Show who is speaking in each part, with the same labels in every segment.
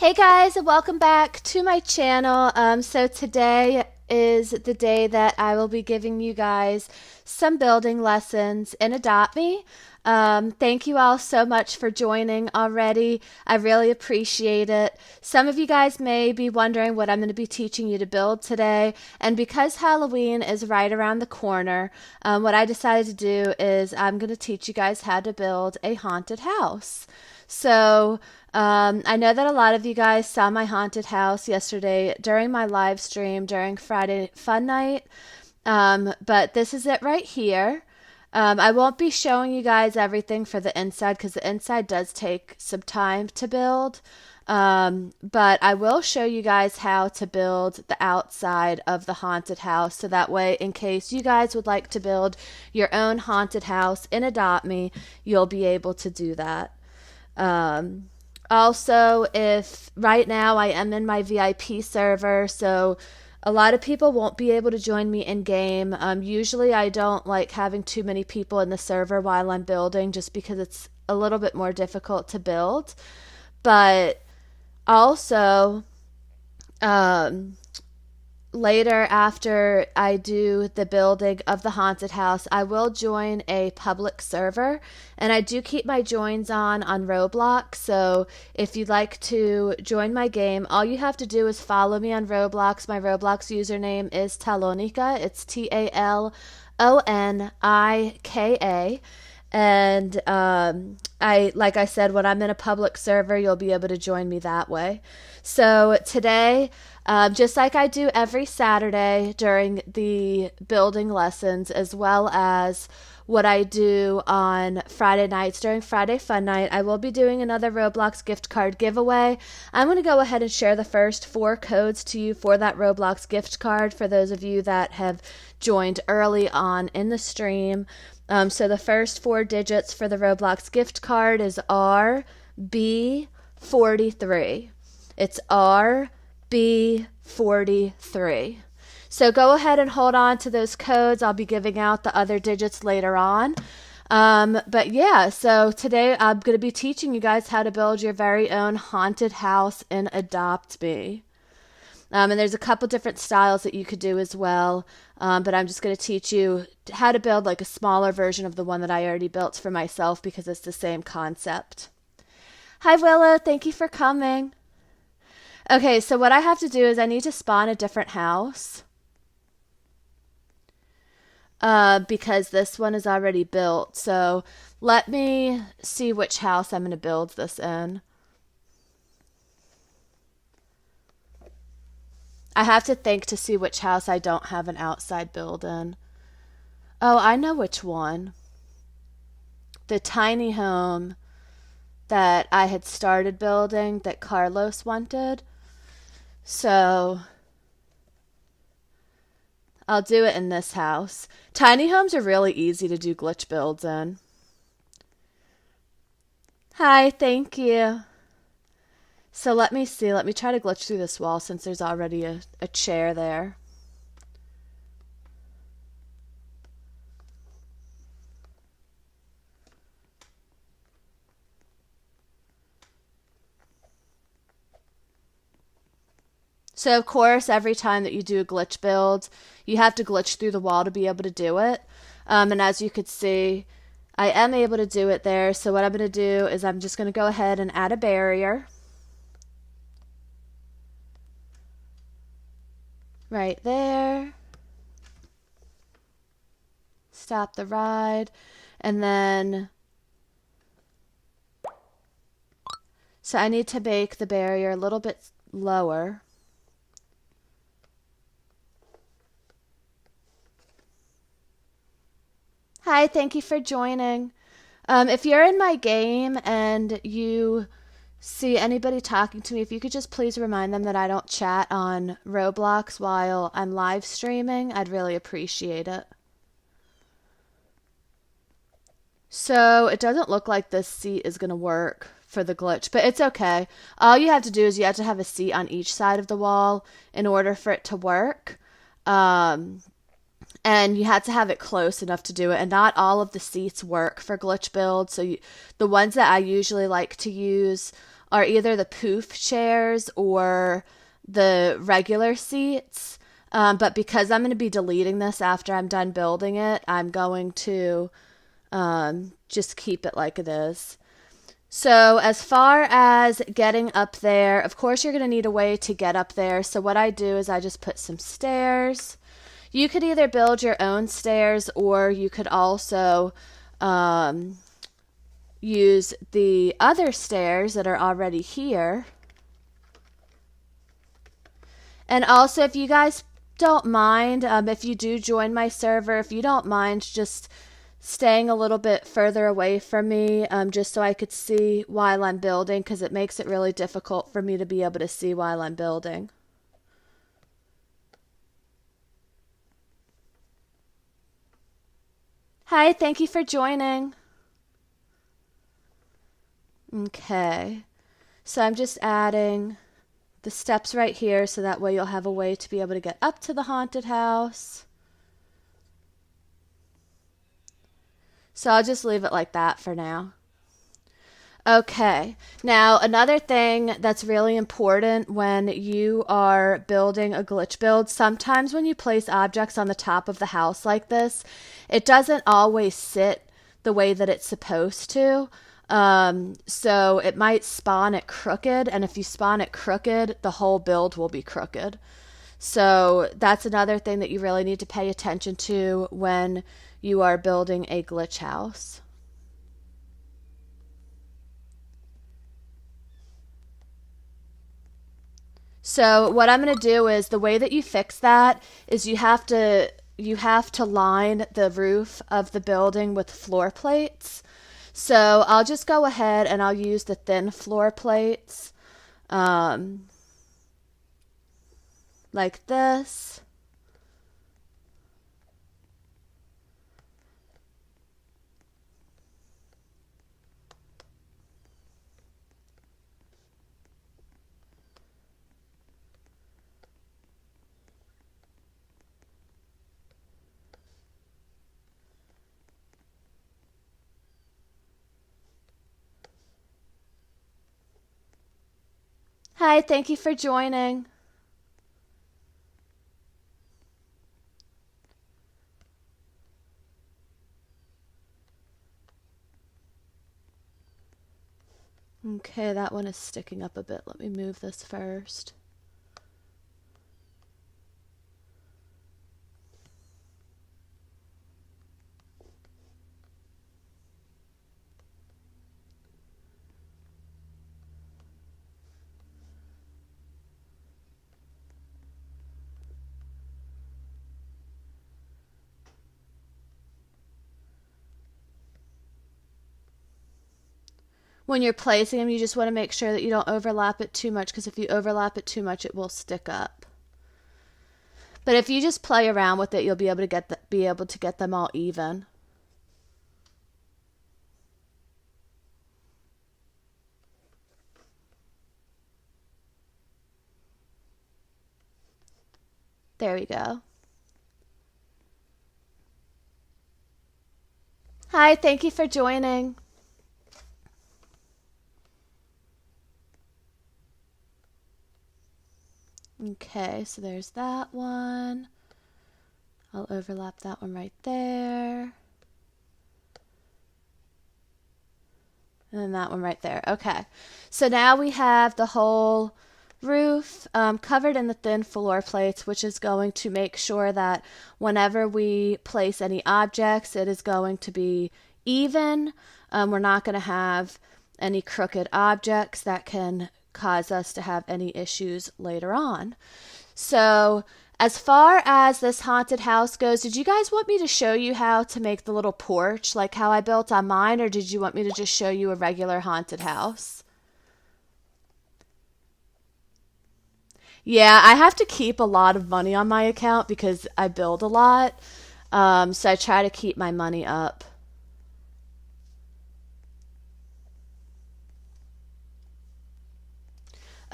Speaker 1: Hey guys, and welcome back to my channel. So today is the day that I will be giving you guys some building lessons in Adopt Me. Thank you all so much for joining already. I really appreciate it. Some of you guys may be wondering what I'm going to be teaching you to build today. And because Halloween is right around the corner, what I decided to do is I'm going to teach you guys how to build a haunted house. So I know that a lot of you guys saw my haunted house yesterday during my live stream during Friday Fun Night. But this is it right here. I won't be showing you guys everything for the inside because the inside does take some time to build. But I will show you guys how to build the outside of the haunted house. So that way, in case you guys would like to build your own haunted house in Adopt Me, you'll be able to do that. Also, if right now I am in my VIP server, so a lot of people won't be able to join me in game. Usually I don't like having too many people in the server while I'm building just because it's a little bit more difficult to build. But also, later after I do the building of the haunted house, I will join a public server, and I do keep my joins on Roblox. So if you'd like to join my game, all you have to do is follow me on Roblox. My Roblox username is Talonika. It's Talonika. And like I said, when I'm in a public server, you'll be able to join me that way. So today, just like I do every Saturday during the building lessons, as well as what I do on Friday nights during Friday Fun Night, I will be doing another Roblox gift card giveaway. I'm going to go ahead and share the first 4 codes to you for that Roblox gift card for those of you that have joined early on in the stream. So the first 4 digits for the Roblox gift card is RB43. It's RB43. So go ahead and hold on to those codes. I'll be giving out the other digits later on. But yeah, so today I'm going to be teaching you guys how to build your very own haunted house in Adopt Me. And there's a couple different styles that you could do as well. But I'm just going to teach you how to build like a smaller version of the one that I already built for myself because it's the same concept. Hi, Willow. Thank you for coming. Okay, so what I have to do is I need to spawn a different house. Because this one is already built. So let me see which house I'm going to build this in. I have to think to see which house I don't have an outside build in. Oh, I know which one. The tiny home that I had started building that Carlos wanted. So I'll do it in this house. Tiny homes are really easy to do glitch builds in. Hi, thank you. So let me see. Let me try to glitch through this wall since there's already a chair there. So of course, every time that you do a glitch build, you have to glitch through the wall to be able to do it. And as you could see, I am able to do it there. So what I'm going to do is I'm just going to go ahead and add a barrier. Right there. Stop the ride. And then, so I need to make the barrier a little bit lower. Hi, thank you for joining. If you're in my game and you see anybody talking to me, if you could just please remind them that I don't chat on Roblox while I'm live streaming, I'd really appreciate it. So it doesn't look like this seat is going to work for the glitch, but it's okay. All you have to do is you have to have a seat on each side of the wall in order for it to work. And you had to have it close enough to do it. And not all of the seats work for glitch builds. So the ones that I usually like to use are either the poof chairs or the regular seats. But because I'm going to be deleting this after I'm done building it, I'm going to just keep it like it is. So as far as getting up there, of course you're going to need a way to get up there. So what I do is I just put some stairs. You could either build your own stairs, or you could also use the other stairs that are already here. And also, if you guys don't mind, if you do join my server, if you don't mind just staying a little bit further away from me, just so I could see while I'm building, because it makes it really difficult for me to be able to see while I'm building. Hi, thank you for joining. Okay, so I'm just adding the steps right here, so that way you'll have a way to be able to get up to the haunted house. So I'll just leave it like that for now. Okay, now another thing that's really important when you are building a glitch build, sometimes when you place objects on the top of the house like this, it doesn't always sit the way that it's supposed to. So it might spawn it crooked, and if you spawn it crooked, the whole build will be crooked. So that's another thing that you really need to pay attention to when you are building a glitch house. So what I'm going to do is, the way that you fix that is you have to line the roof of the building with floor plates. So I'll just go ahead and I'll use the thin floor plates, like this. Hi, thank you for joining. Okay, that one is sticking up a bit. Let me move this first. When you're placing them, you just want to make sure that you don't overlap it too much, because if you overlap it too much, it will stick up. But if you just play around with it, you'll be able to get them all even. There we go. Hi, thank you for joining. Okay, so there's that one. I'll overlap that one right there. And then that one right there. Okay, so now we have the whole roof covered in the thin floor plates, which is going to make sure that whenever we place any objects, it is going to be even. We're not going to have any crooked objects that can cause us to have any issues later on. So as far as this haunted house goes, did you guys want me to show you how to make the little porch like how I built on mine, or did you want me to just show you a regular haunted house? Yeah, I have to keep a lot of money on my account because I build a lot. So I try to keep my money up.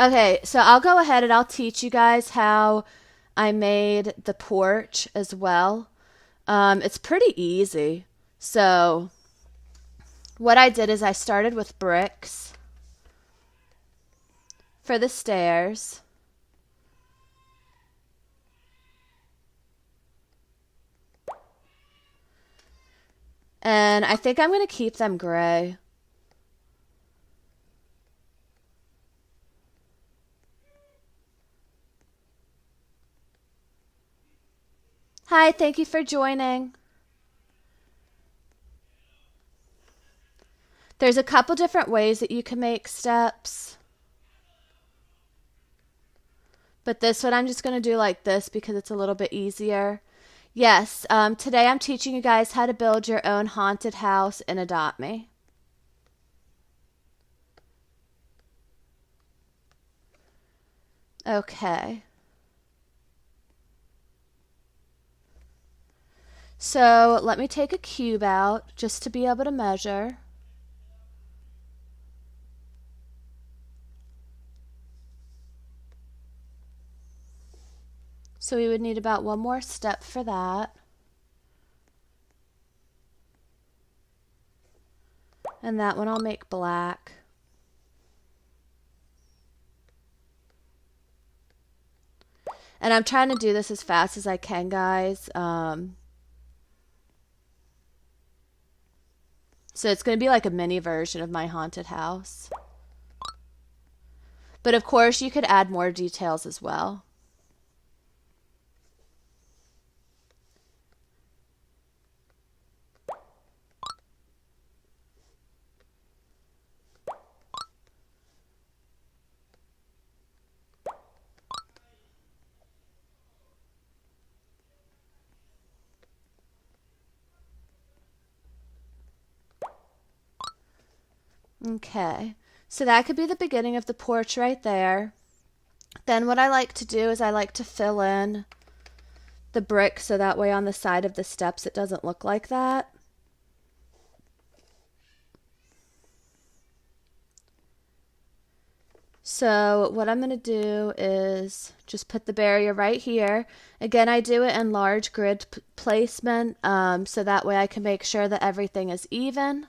Speaker 1: Okay, so I'll go ahead and I'll teach you guys how I made the porch as well. It's pretty easy. So what I did is I started with bricks. for the stairs. And I think I'm going to keep them gray. Hi, thank you for joining. There's a couple different ways that you can make steps. But this one I'm just going to do like this because it's a little bit easier. Yes, today I'm teaching you guys how to build your own haunted house in Adopt Me. Okay. So let me take a cube out just to be able to measure. So we would need about one more step for that. And that one I'll make black. And I'm trying to do this as fast as I can, guys. So it's going to be like a mini version of my haunted house. But of course, you could add more details as well. Okay, so that could be the beginning of the porch right there. Then what I like to do is I like to fill in the brick so that way on the side of the steps it doesn't look like that. So what I'm going to do is just put the barrier right here. Again, I do it in large grid placement so that way I can make sure that everything is even.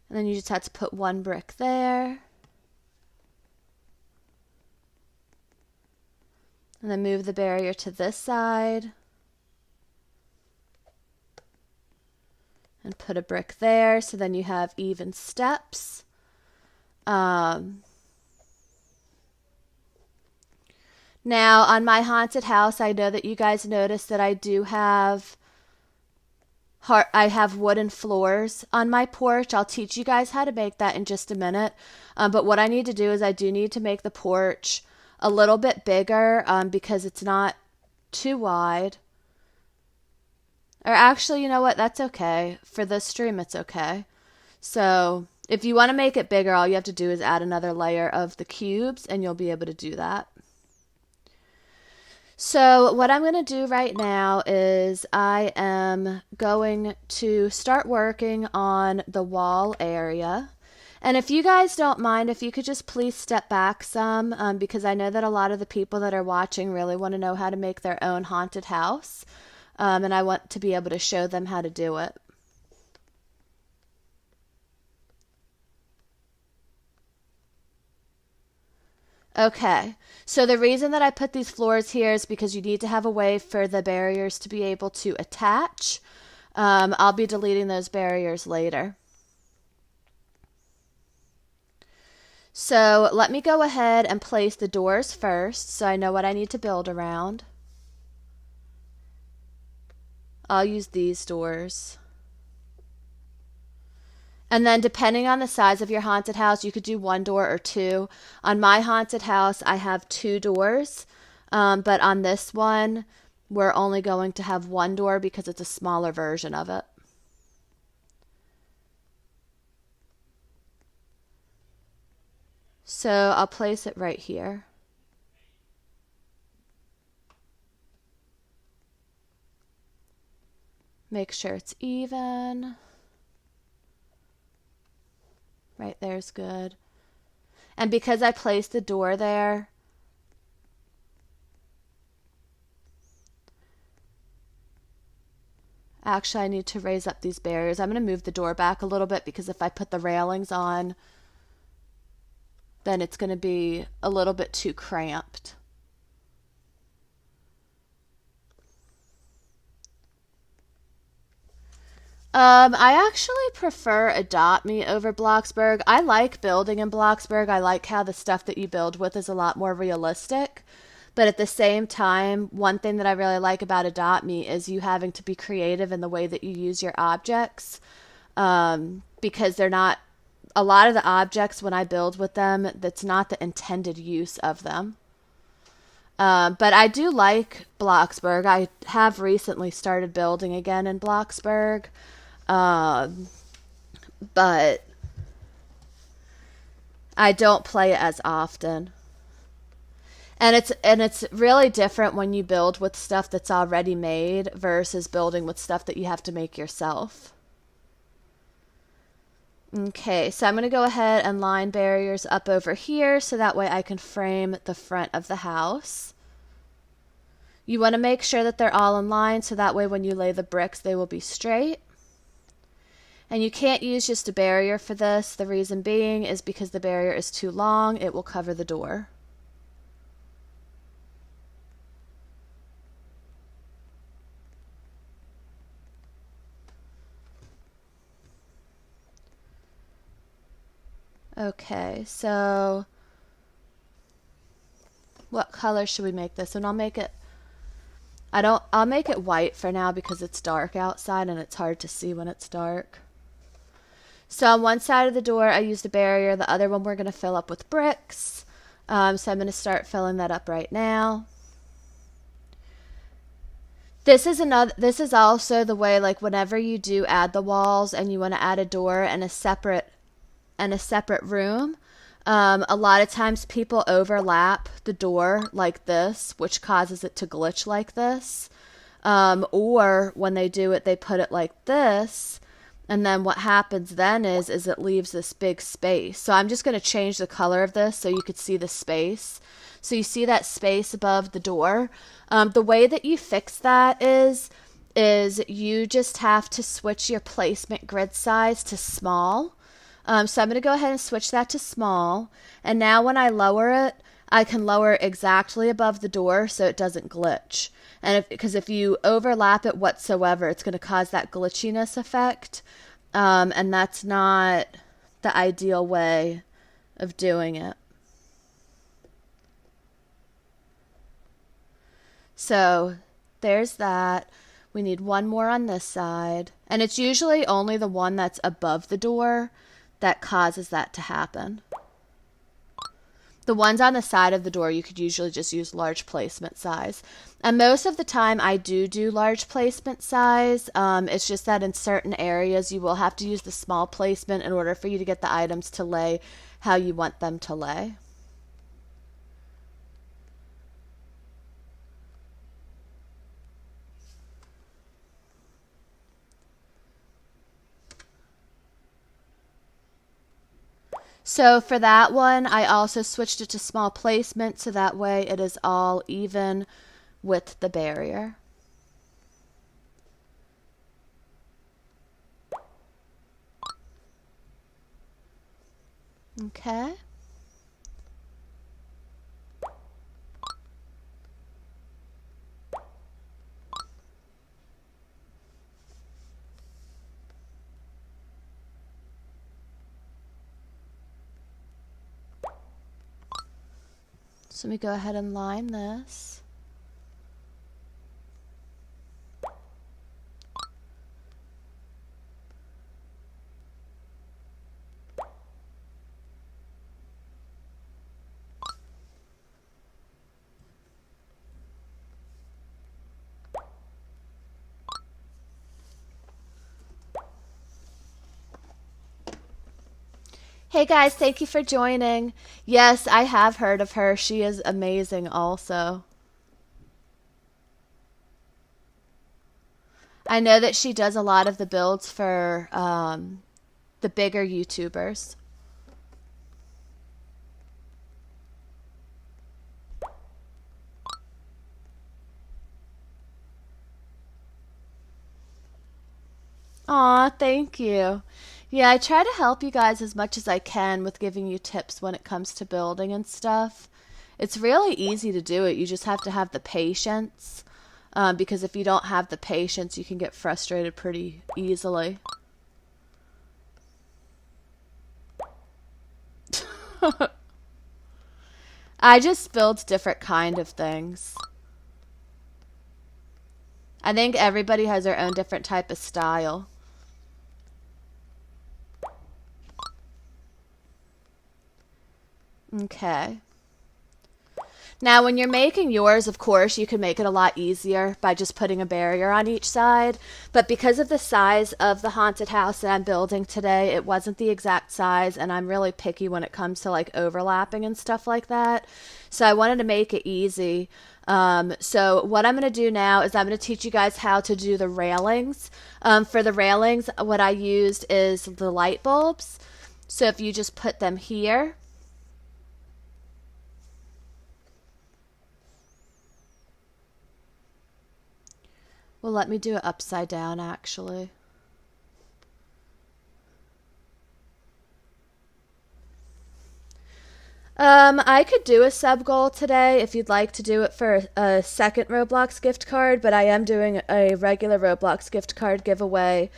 Speaker 1: And then you just have to put one brick there. And then move the barrier to this side. And put a brick there, so then you have even steps. Now, on my haunted house, I know that you guys noticed that I do have wooden floors on my porch. I'll teach you guys how to make that in just a minute. But what I need to do is I do need to make the porch a little bit bigger because it's not too wide. Or actually, you know what? That's okay. For this stream, it's okay. So if you want to make it bigger, all you have to do is add another layer of the cubes and you'll be able to do that. So what I'm going to do right now is I am going to start working on the wall area. And if you guys don't mind, if you could just please step back some, because I know that a lot of the people that are watching really want to know how to make their own haunted house. And I want to be able to show them how to do it. Okay, so the reason that I put these floors here is because you need to have a way for the barriers to be able to attach. I'll be deleting those barriers later. So let me go ahead and place the doors first so I know what I need to build around. I'll use these doors. And then depending on the size of your haunted house, you could do one door or two. On my haunted house, I have two doors. But on this one, we're only going to have one door because it's a smaller version of it. So I'll place it right here. Make sure it's even. Right there's good. And because I placed the door there, Actually, I need to raise up these barriers. I'm going to move the door back a little bit because if I put the railings on, then it's going to be a little bit too cramped. I actually prefer Adopt Me over Bloxburg. I like building in Bloxburg. I like how the stuff that you build with is a lot more realistic. But at the same time, one thing that I really like about Adopt Me is you having to be creative in the way that you use your objects. Because they're not, a lot of the objects when I build with them, that's not the intended use of them. But I do like Bloxburg. I have recently started building again in Bloxburg. But I don't play it as often. And it's really different when you build with stuff that's already made versus building with stuff that you have to make yourself. Okay, so I'm going to go ahead and line barriers up over here so that way I can frame the front of the house. You want to make sure that they're all in line so that way when you lay the bricks they will be straight. And you can't use just a barrier for this. The reason being is because the barrier is too long, it will cover the door. Okay, so what color should we make this? And I'll make it, I'll make it white for now because it's dark outside and it's hard to see when it's dark. So on one side of the door I used a barrier, the other one we're going to fill up with bricks. So I'm going to start filling that up right now. This is also the way, like whenever you do add the walls and you want to add a door and a separate room, a lot of times people overlap the door like this, which causes it to glitch like this. Or when they do it, they put it like this. And then what happens then is it leaves this big space. So I'm just going to change the color of this so you could see the space. So you see that space above the door. The way that you fix that is you just have to switch your placement grid size to small. So I'm going to go ahead and switch that to small. And now when I lower it, I can lower it exactly above the door so it doesn't glitch. And because if you overlap it whatsoever, it's going to cause that glitchiness effect. And that's not the ideal way of doing it. So there's that. We need one more on this side. And it's usually only the one that's above the door that causes that to happen. The ones on the side of the door, you could usually just use large placement size. And most of the time I do large placement size. It's just that in certain areas you will have to use the small placement in order for you to get the items to lay how you want them to lay. So for that one, I also switched it to small placement so that way it is all even with the barrier. Okay. So let me go ahead and line this. Hey guys, thank you for joining. Yes, I have heard of her. She is amazing also. I know that she does a lot of the builds for the bigger YouTubers. Aw, thank you. Yeah, I try to help you guys as much as I can with giving you tips when it comes to building and stuff. It's really easy to do it. You just have to have the patience. Because if you don't have the patience, you can get frustrated pretty easily. I just build different kind of things. I think everybody has their own different type of style. Okay. Now, when you're making yours, of course, you can make it a lot easier by just putting a barrier on each side. But because of the size of the haunted house that I'm building today, it wasn't the exact size, and I'm really picky when it comes to like overlapping and stuff like that. So I wanted to make it easy. So what I'm going to do now is I'm going to teach you guys how to do the railings. For the railings, what I used is the light bulbs. So if you just put them here, well, let me do it upside down actually. I could do a sub goal today if you'd like to do it for a second Roblox gift card, but I am doing a regular Roblox gift card giveaway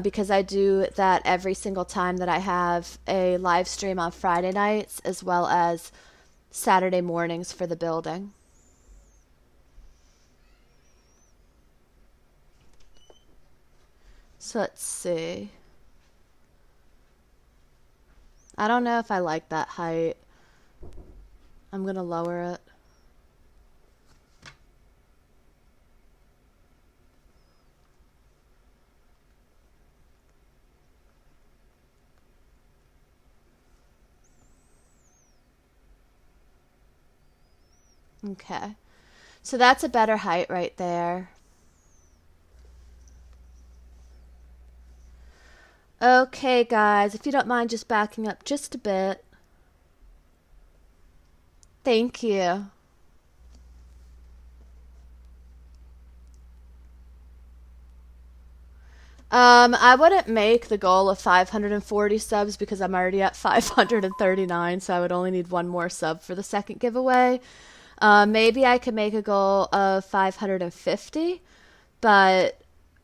Speaker 1: because I do that every single time that I have a live stream on Friday nights as well as Saturday mornings for the building. So let's see. I don't know if I like that height. I'm going to lower it. Okay. So that's a better height right there. Okay, guys, if you don't mind just backing up just a bit. Thank you. I wouldn't make the goal of 540 subs because I'm already at 539, so I would only need one more sub for the second giveaway. Maybe I could make a goal of 550, but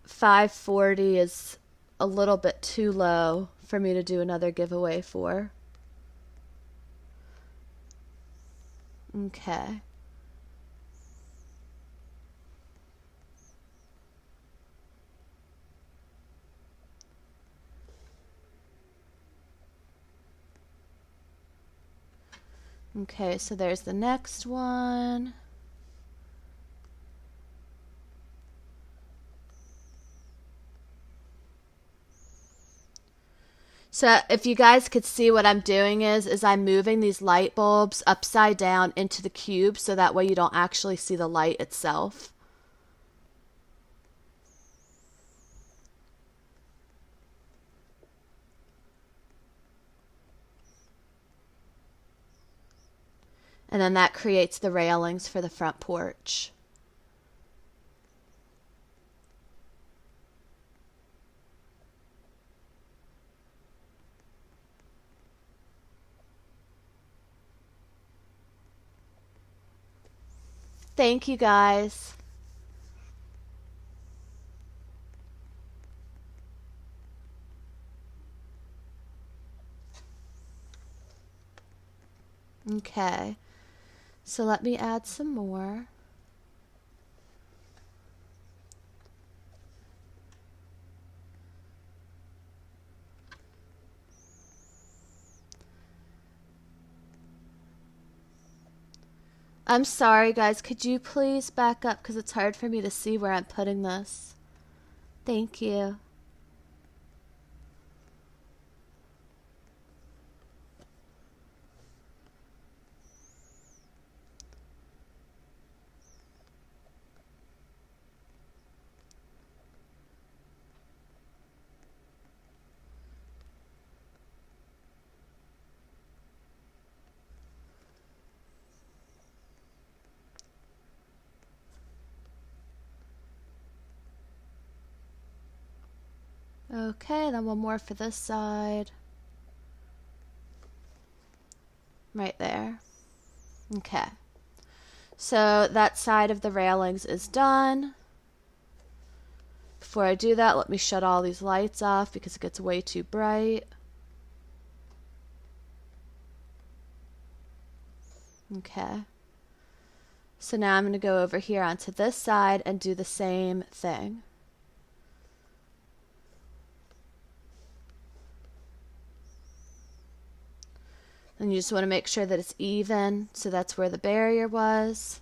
Speaker 1: 540 is a little bit too low for me to do another giveaway for. Okay. Okay, so there's the next one. So if you guys could see what I'm doing is I'm moving these light bulbs upside down into the cube so that way you don't actually see the light itself. And then that creates the railings for the front porch. Thank you guys. Okay, so let me add some more. I'm sorry guys, could you please back up because it's hard for me to see where I'm putting this. Thank you. Okay, then one more for this side. Right there. Okay. So that side of the railings is done. Before I do that, let me shut all these lights off because it gets way too bright. Okay. So now I'm going to go over here onto this side and do the same thing. And you just want to make sure that it's even. So that's where the barrier was.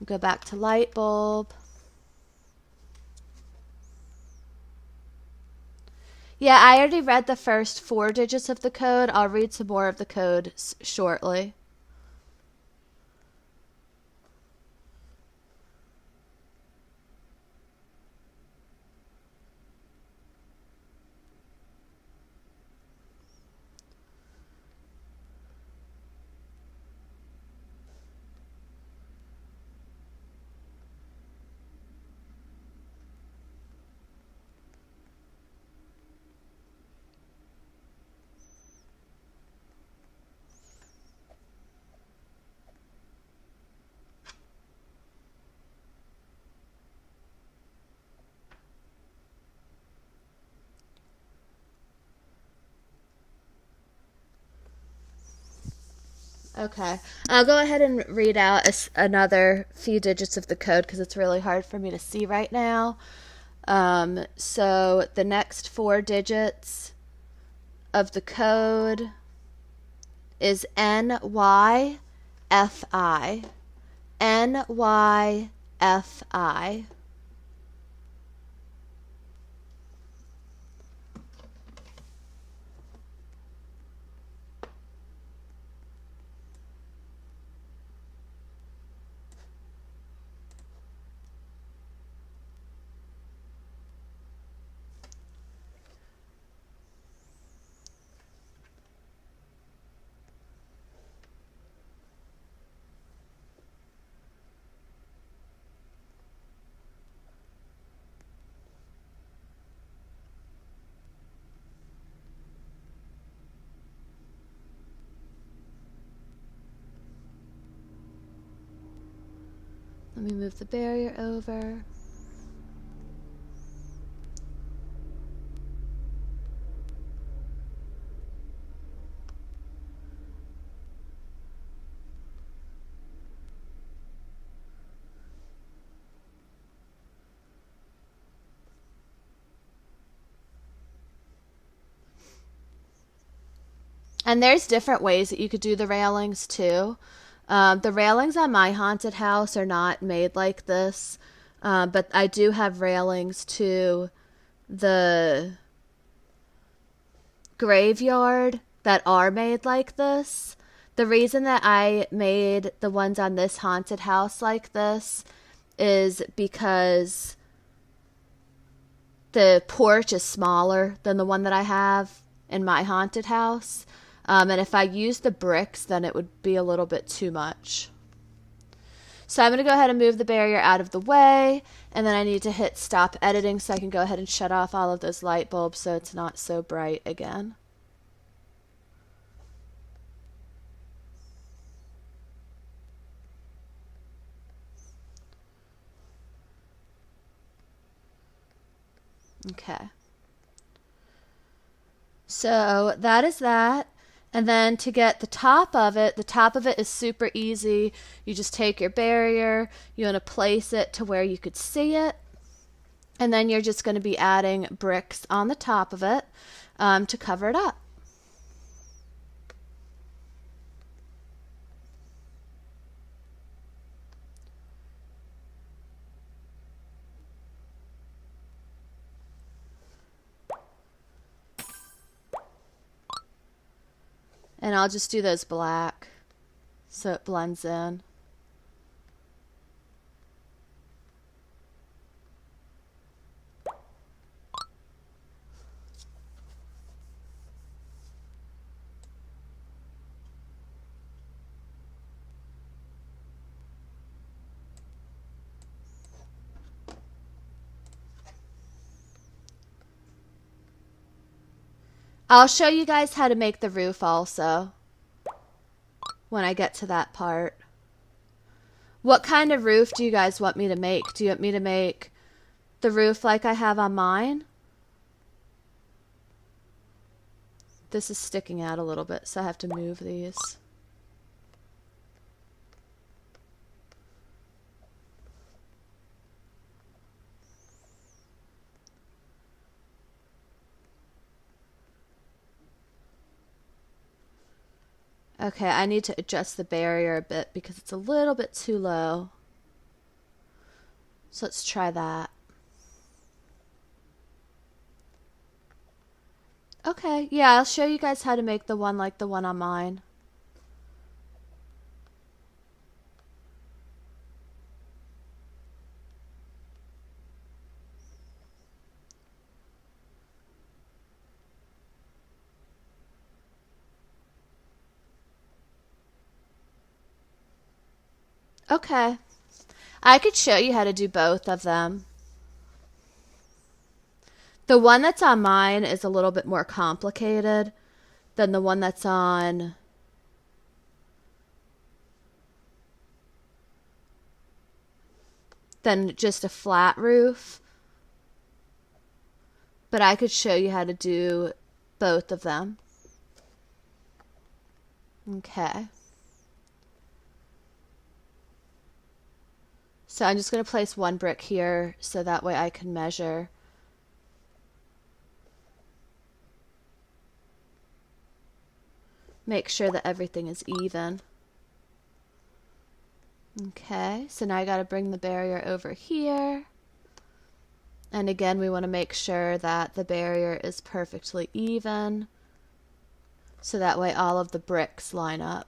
Speaker 1: Go back to light bulb. Yeah, I already read the first 4 digits of the code. I'll read some more of the code shortly. Okay, I'll go ahead and read out another few digits of the code because it's really hard for me to see right now. So the next 4 digits of the code is NYFI. NYFI. Let me move the barrier over. And there's different ways that you could do the railings too. The railings on my haunted house are not made like this, but I do have railings to the graveyard that are made like this. The reason that I made the ones on this haunted house like this is because the porch is smaller than the one that I have in my haunted house. And if I use the bricks, then it would be a little bit too much. So I'm going to go ahead and move the barrier out of the way, and then I need to hit stop editing so I can go ahead and shut off all of those light bulbs so it's not so bright again. Okay. So that is that. And then to get the top of it is super easy. You just take your barrier, you want to place it to where you could see it, and then you're just going to be adding bricks on the top of it to cover it up. And I'll just do those black so it blends in. I'll show you guys how to make the roof also when I get to that part. What kind of roof do you guys want me to make? Do you want me to make the roof like I have on mine? This is sticking out a little bit, so I have to move these. Okay, I need to adjust the barrier a bit because it's a little bit too low. So let's try that. Okay, yeah, I'll show you guys how to make the one like the one on mine. Okay, I could show you how to do both of them. The one that's on mine is a little bit more complicated than the one that's on than just a flat roof. But I could show you how to do both of them. Okay. So I'm just going to place one brick here so that way I can measure. Make sure that everything is even. Okay, so now I got to bring the barrier over here. And again, we want to make sure that the barrier is perfectly even, so that way all of the bricks line up.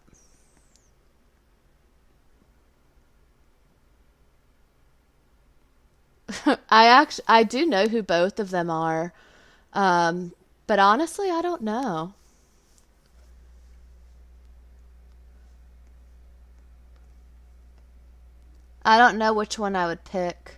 Speaker 1: I do know who both of them are, but honestly, I don't know. I don't know which one I would pick.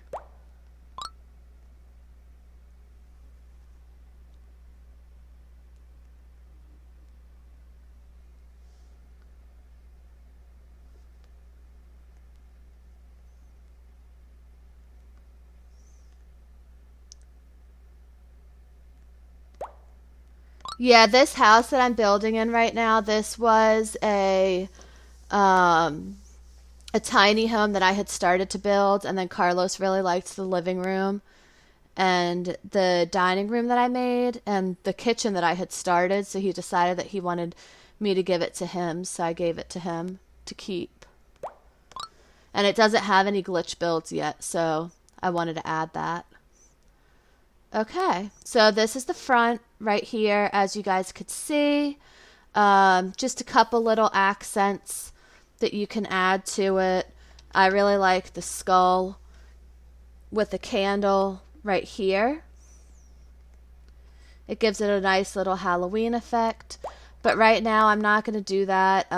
Speaker 1: Yeah, this house that I'm building in right now, this was a tiny home that I had started to build, and then Carlos really liked the living room and the dining room that I made and the kitchen that I had started, so he decided that he wanted me to give it to him, so I gave it to him to keep. And it doesn't have any glitch builds yet, so I wanted to add that. Okay, so this is the front right here, as you guys could see. Just a couple little accents that you can add to it. I really like the skull with the candle right here. It gives it a nice little Halloween effect. But right now I'm not going to do that.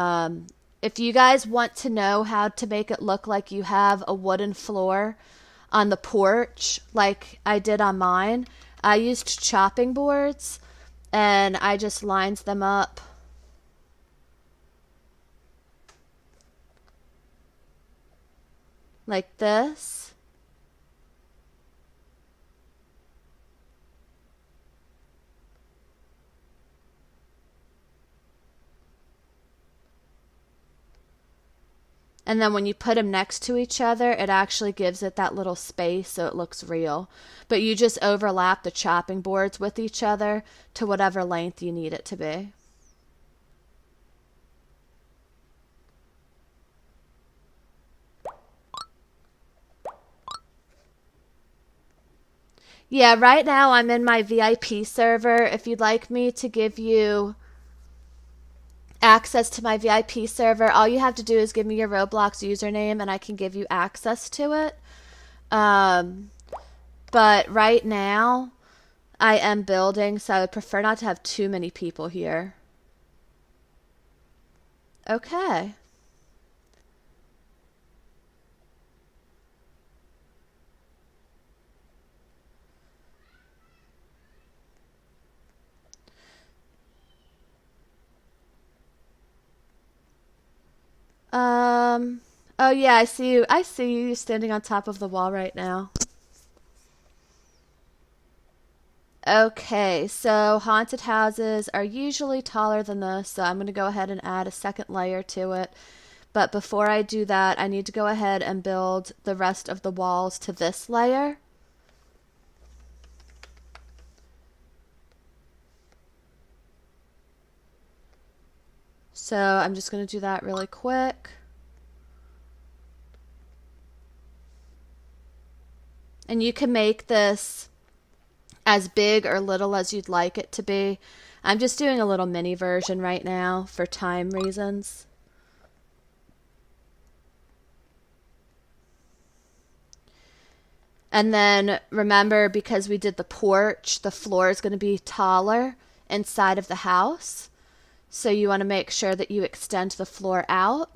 Speaker 1: If you guys want to know how to make it look like you have a wooden floor on the porch like I did on mine, I used chopping boards and I just lined them up like this. And then when you put them next to each other, it actually gives it that little space so it looks real. But you just overlap the chopping boards with each other to whatever length you need it to be. Yeah, right now I'm in my VIP server. If you'd like me to give you access to my VIP server, all you have to do is give me your Roblox username and I can give you access to it. But right now I am building, so I would prefer not to have too many people here. Okay. Oh yeah, I see you. I see you standing on top of the wall right now. Okay, so haunted houses are usually taller than this, so I'm going to go ahead and add a second layer to it. But before I do that, I need to go ahead and build the rest of the walls to this layer. So I'm just going to do that really quick. And you can make this as big or little as you'd like it to be. I'm just doing a little mini version right now for time reasons. And then remember, because we did the porch, the floor is going to be taller inside of the house. So you want to make sure that you extend the floor out.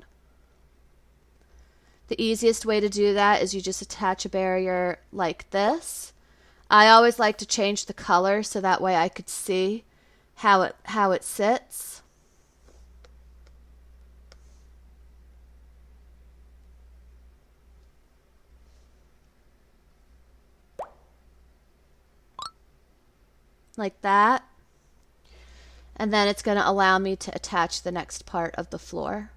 Speaker 1: The easiest way to do that is you just attach a barrier like this. I always like to change the color so that way I could see how it sits. Like that. And then it's going to allow me to attach the next part of the floor.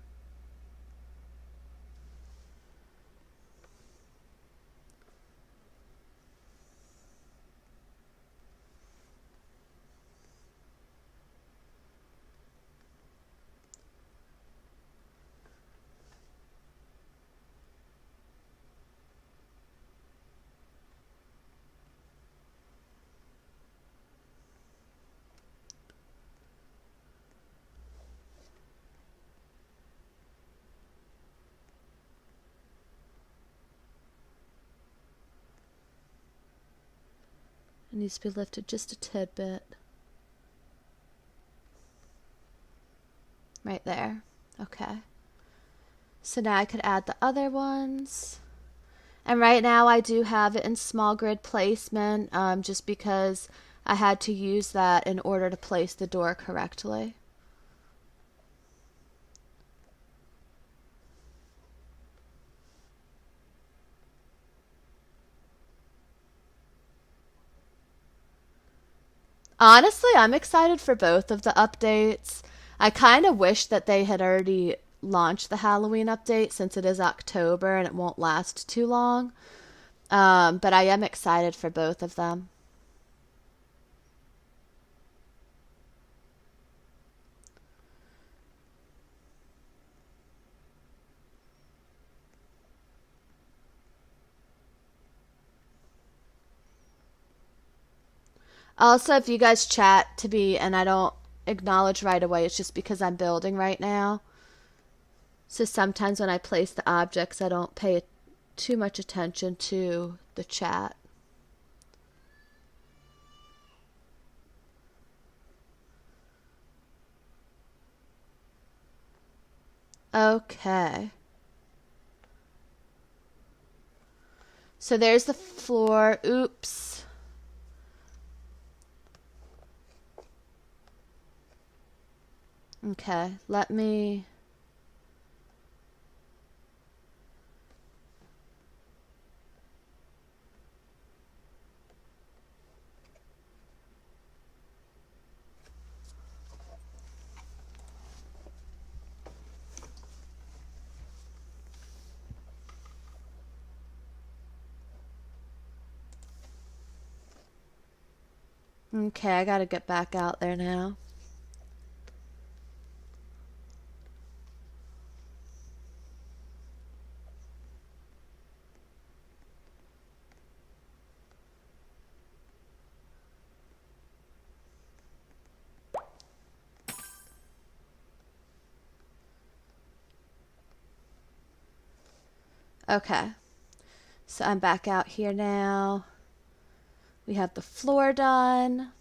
Speaker 1: It needs to be lifted just a tidbit. Right there. Okay. So now I could add the other ones. And right now I do have it in small grid placement just because I had to use that in order to place the door correctly. Honestly, I'm excited for both of the updates. I kind of wish that they had already launched the Halloween update since it is October and it won't last too long. But I am excited for both of them. Also, if you guys chat to me and I don't acknowledge right away, it's just because I'm building right now. So sometimes when I place the objects, I don't pay too much attention to the chat. Okay. So there's the floor. Oops. Okay, let me... Okay, I gotta get back out there now. Okay, so I'm back out here now. We have the floor done.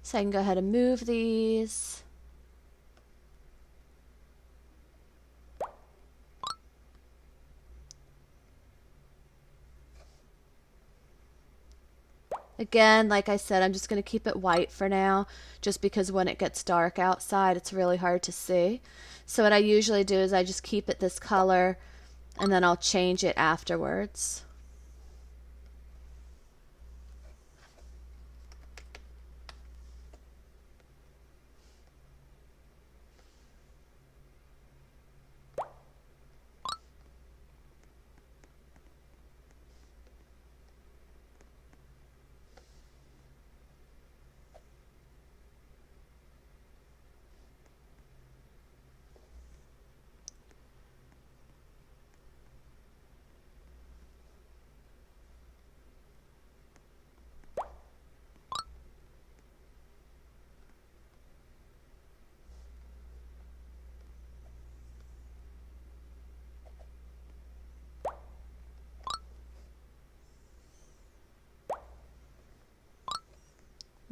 Speaker 1: So I can go ahead and move these. Again, like I said, I'm just going to keep it white for now, just because when it gets dark outside, it's really hard to see. So what I usually do is I just keep it this color, and then I'll change it afterwards.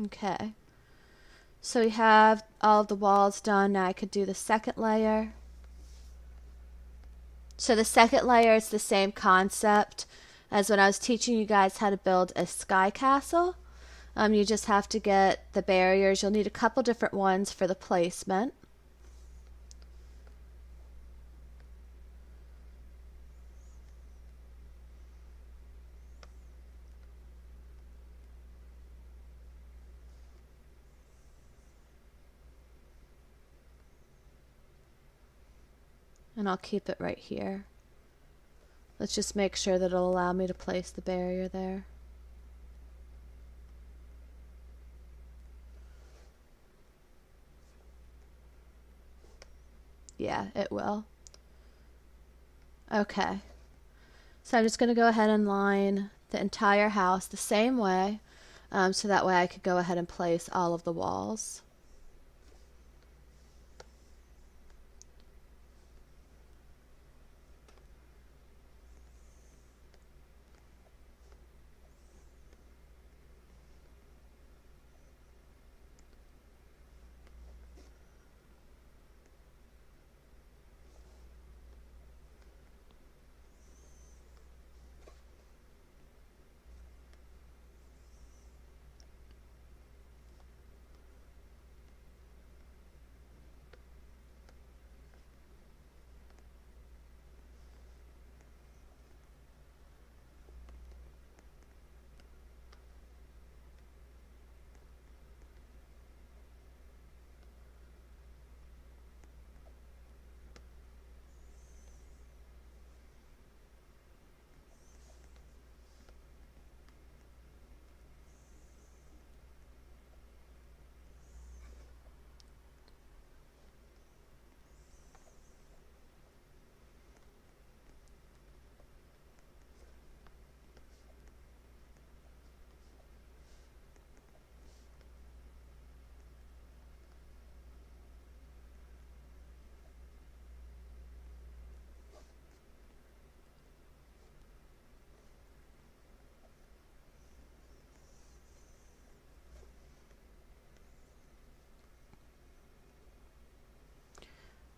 Speaker 1: Okay, so we have all of the walls done. Now I could do the second layer. So the second layer is the same concept as when I was teaching you guys how to build a sky castle. You just have to get the barriers. You'll need a couple different ones for the placement. And I'll keep it right here. Let's just make sure that it'll allow me to place the barrier there. Yeah, it will. Okay. So I'm just going to go ahead and line the entire house the same way, so that way I could go ahead and place all of the walls.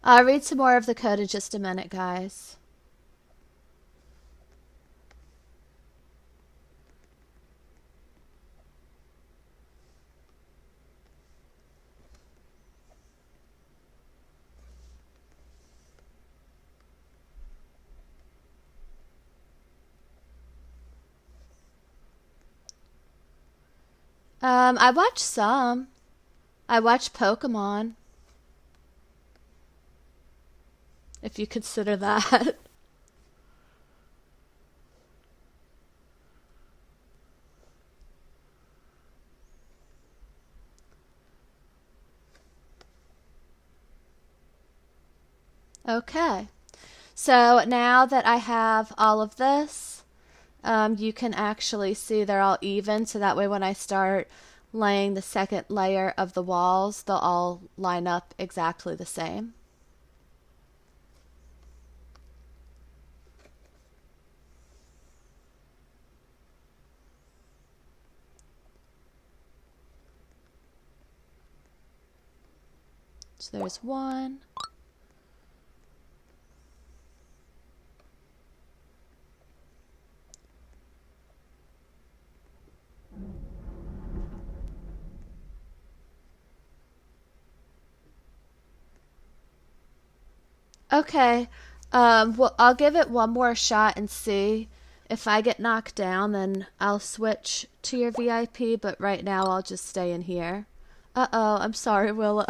Speaker 1: I'll read some more of the code in just a minute, guys. I watched some. I watched Pokemon, if you consider that. Okay, so now that I have all of this, you can actually see they're all even, so that way when I start laying the second layer of the walls, they'll all line up exactly the same. So there's one. Okay. Well, I'll give it one more shot and see. If I get knocked down, then I'll switch to your VIP, but right now I'll just stay in here. Uh-oh, I'm sorry, Willow.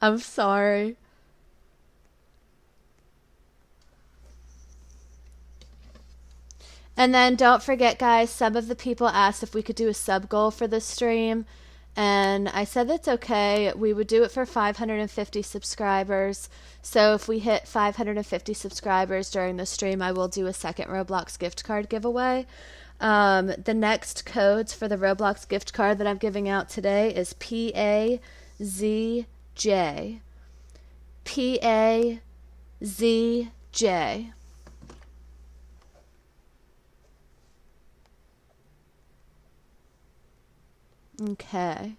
Speaker 1: I'm sorry. And then don't forget, guys, some of the people asked if we could do a sub goal for this stream. And I said that's okay. We would do it for 550 subscribers. So if we hit 550 subscribers during the stream, I will do a second Roblox gift card giveaway. The next codes for the Roblox gift card that I'm giving out today is PAZJ. PAZJ. Okay.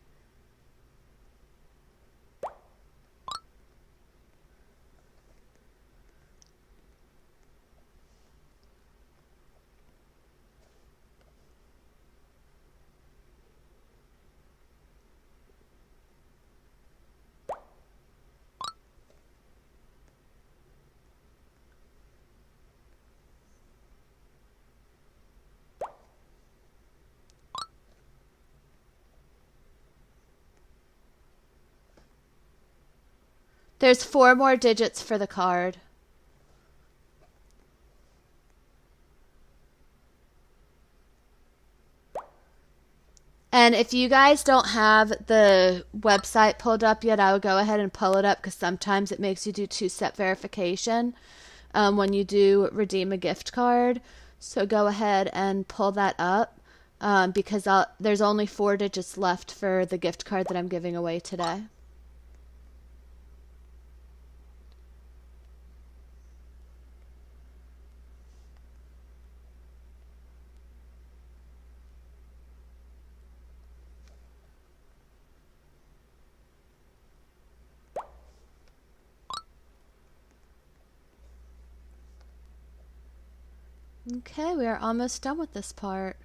Speaker 1: There's 4 more digits for the card. And if you guys don't have the website pulled up yet, I would go ahead and pull it up because sometimes it makes you do 2-step verification when you do redeem a gift card. So go ahead and pull that up because there's only 4 digits left for the gift card that I'm giving away today. Okay, we are almost done with this part.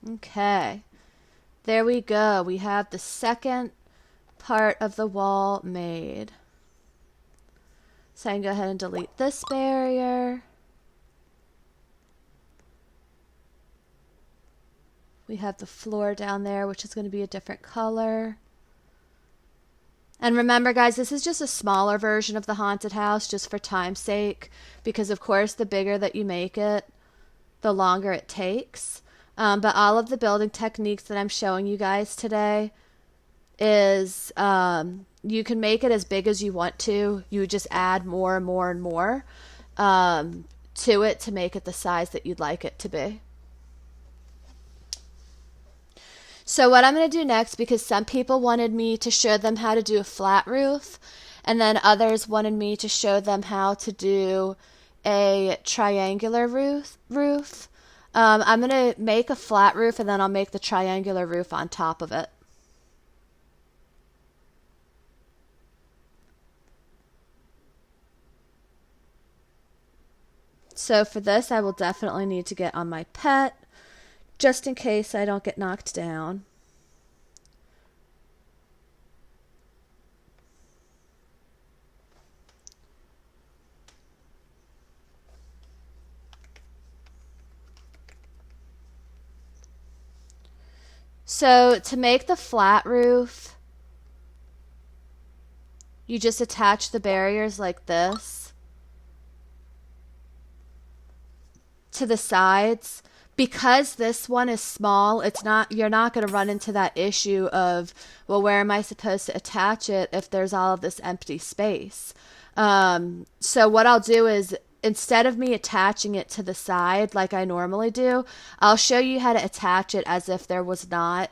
Speaker 1: Okay, there we go. We have the second part of the wall made. So I can go ahead and delete this barrier. We have the floor down there, which is going to be a different color. And remember, guys, this is just a smaller version of the haunted house, just for time's sake, because of course the bigger that you make it, the longer it takes. But all of the building techniques that I'm showing you guys today is you can make it as big as you want to. You just add more and more and more to it to make it the size that you'd like it to be. So what I'm going to do next, because some people wanted me to show them how to do a flat roof, and then others wanted me to show them how to do a triangular roof. I'm going to make a flat roof, and then I'll make the triangular roof on top of it. So for this, I will definitely need to get on my pet, just in case I don't get knocked down. So to make the flat roof, you just attach the barriers like this to the sides. Because this one is small, you're not going to run into that issue of, well, where am I supposed to attach it if there's all of this empty space? So what I'll do is, instead of me attaching it to the side like I normally do, I'll show you how to attach it as if there was not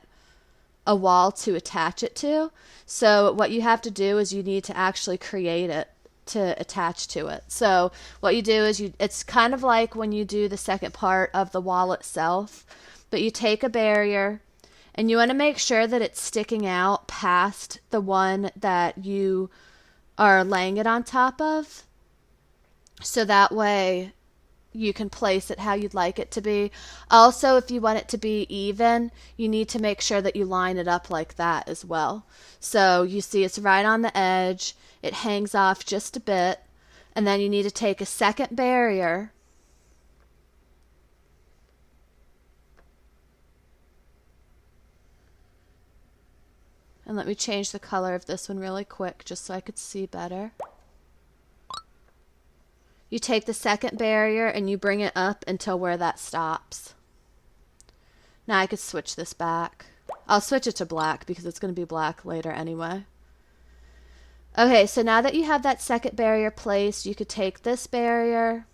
Speaker 1: a wall to attach it to. So what you have to do is you need to actually create it to attach to it. So what you do is it's kind of like when you do the second part of the wall itself, but you take a barrier And you want to make sure that it's sticking out past the one that you are laying it on top of. So that way you can place it how you'd like it to be. Also, if you want it to be even, you need to make sure that you line it up like that as well. So you see it's right on the edge. It hangs off just a bit. And then you need to take a second barrier and let me change the color of this one really quick just so I could see better. You take the second barrier and you bring it up until where that stops. Now I could switch this back. I'll switch it to black because it's going to be black later anyway. Okay, so now that you have that second barrier placed, you could take this barrier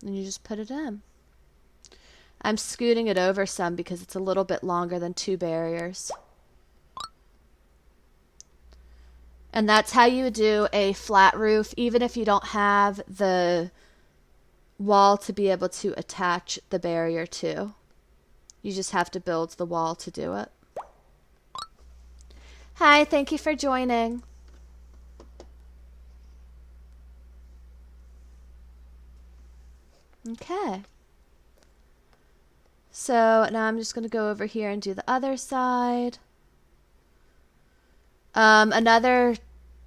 Speaker 1: and you just put it in. I'm scooting it over some because it's a little bit longer than 2 barriers. And that's how you do a flat roof, even if you don't have the wall to be able to attach the barrier to. You just have to build the wall to do it. Hi, thank you for joining. Okay. So now I'm just going to go over here and do the other side. Another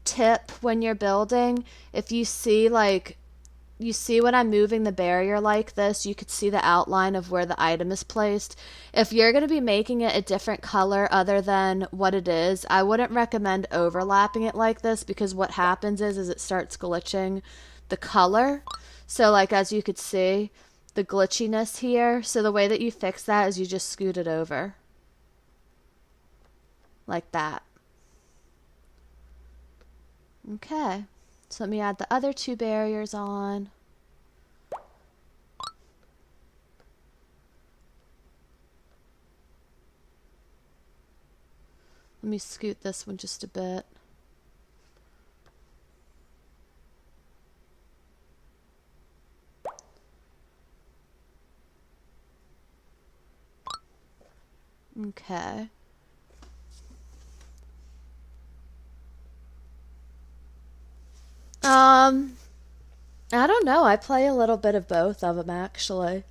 Speaker 1: tip when you're building, if you see when I'm moving the barrier like this, you could see the outline of where the item is placed. If you're going to be making it a different color other than what it is, I wouldn't recommend overlapping it like this because what happens is it starts glitching the color. So like as you could see, the glitchiness here. So the way that you fix that is you just scoot it over. Like that. Okay, so let me add the other 2 barriers on. Let me scoot this one just a bit. Okay. I don't know. I play a little bit of both of them actually.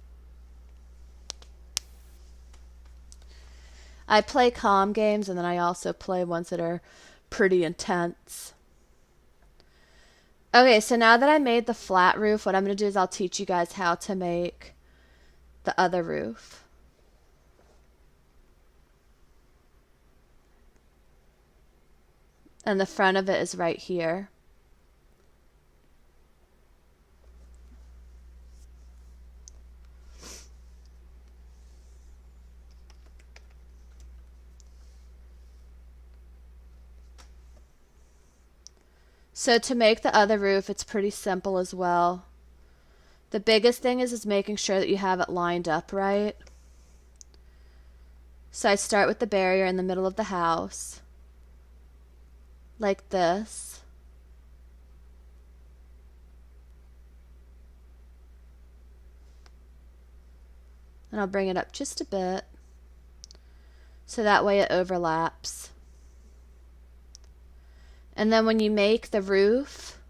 Speaker 1: I play calm games and then I also play ones that are pretty intense. Okay, so now that I made the flat roof, what I'm going to do is I'll teach you guys how to make the other roof. And the front of it is right here. So to make the other roof, it's pretty simple as well. The biggest thing is making sure that you have it lined up right. So I start with the barrier in the middle of the house, like this. And I'll bring it up just a bit, so that way it overlaps. And then when you make the roof,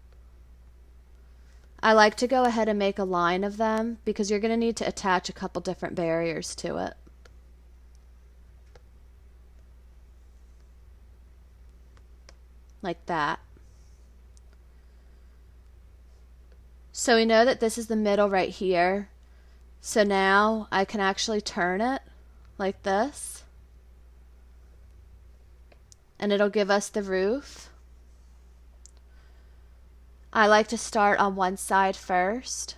Speaker 1: I like to go ahead and make a line of them because you're going to need to attach a couple different barriers to it. Like that. So we know that this is the middle right here. So now I can actually turn it like this. And it'll give us the roof. I like to start on one side first.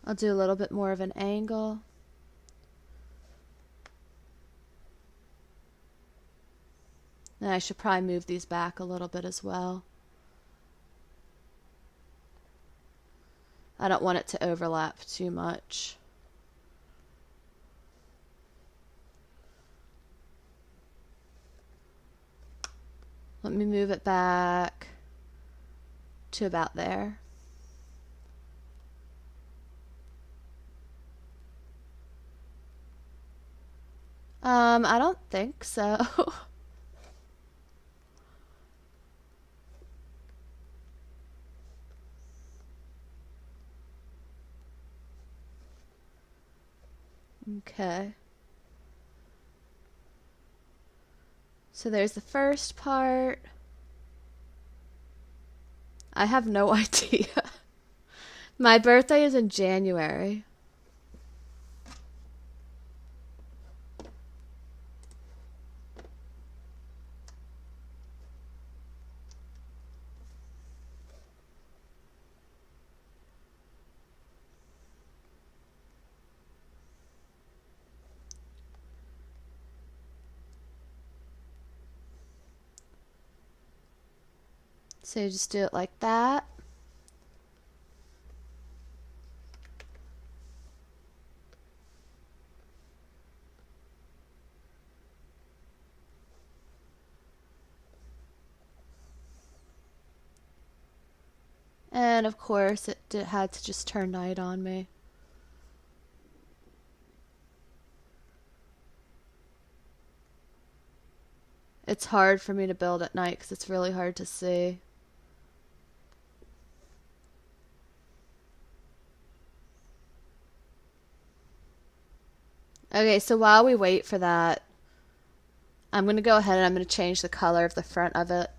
Speaker 1: I'll do a little bit more of an angle. And I should probably move these back a little bit as well. I don't want it to overlap too much. Let me move it back to about there. I don't think so. Okay. So there's the first part. I have no idea. My birthday is in January. So you just do it like that. And of course it had to just turn night on me. It's hard for me to build at night because it's really hard to see. Okay, so while we wait for that, I'm going to go ahead and I'm going to change the color of the front of it.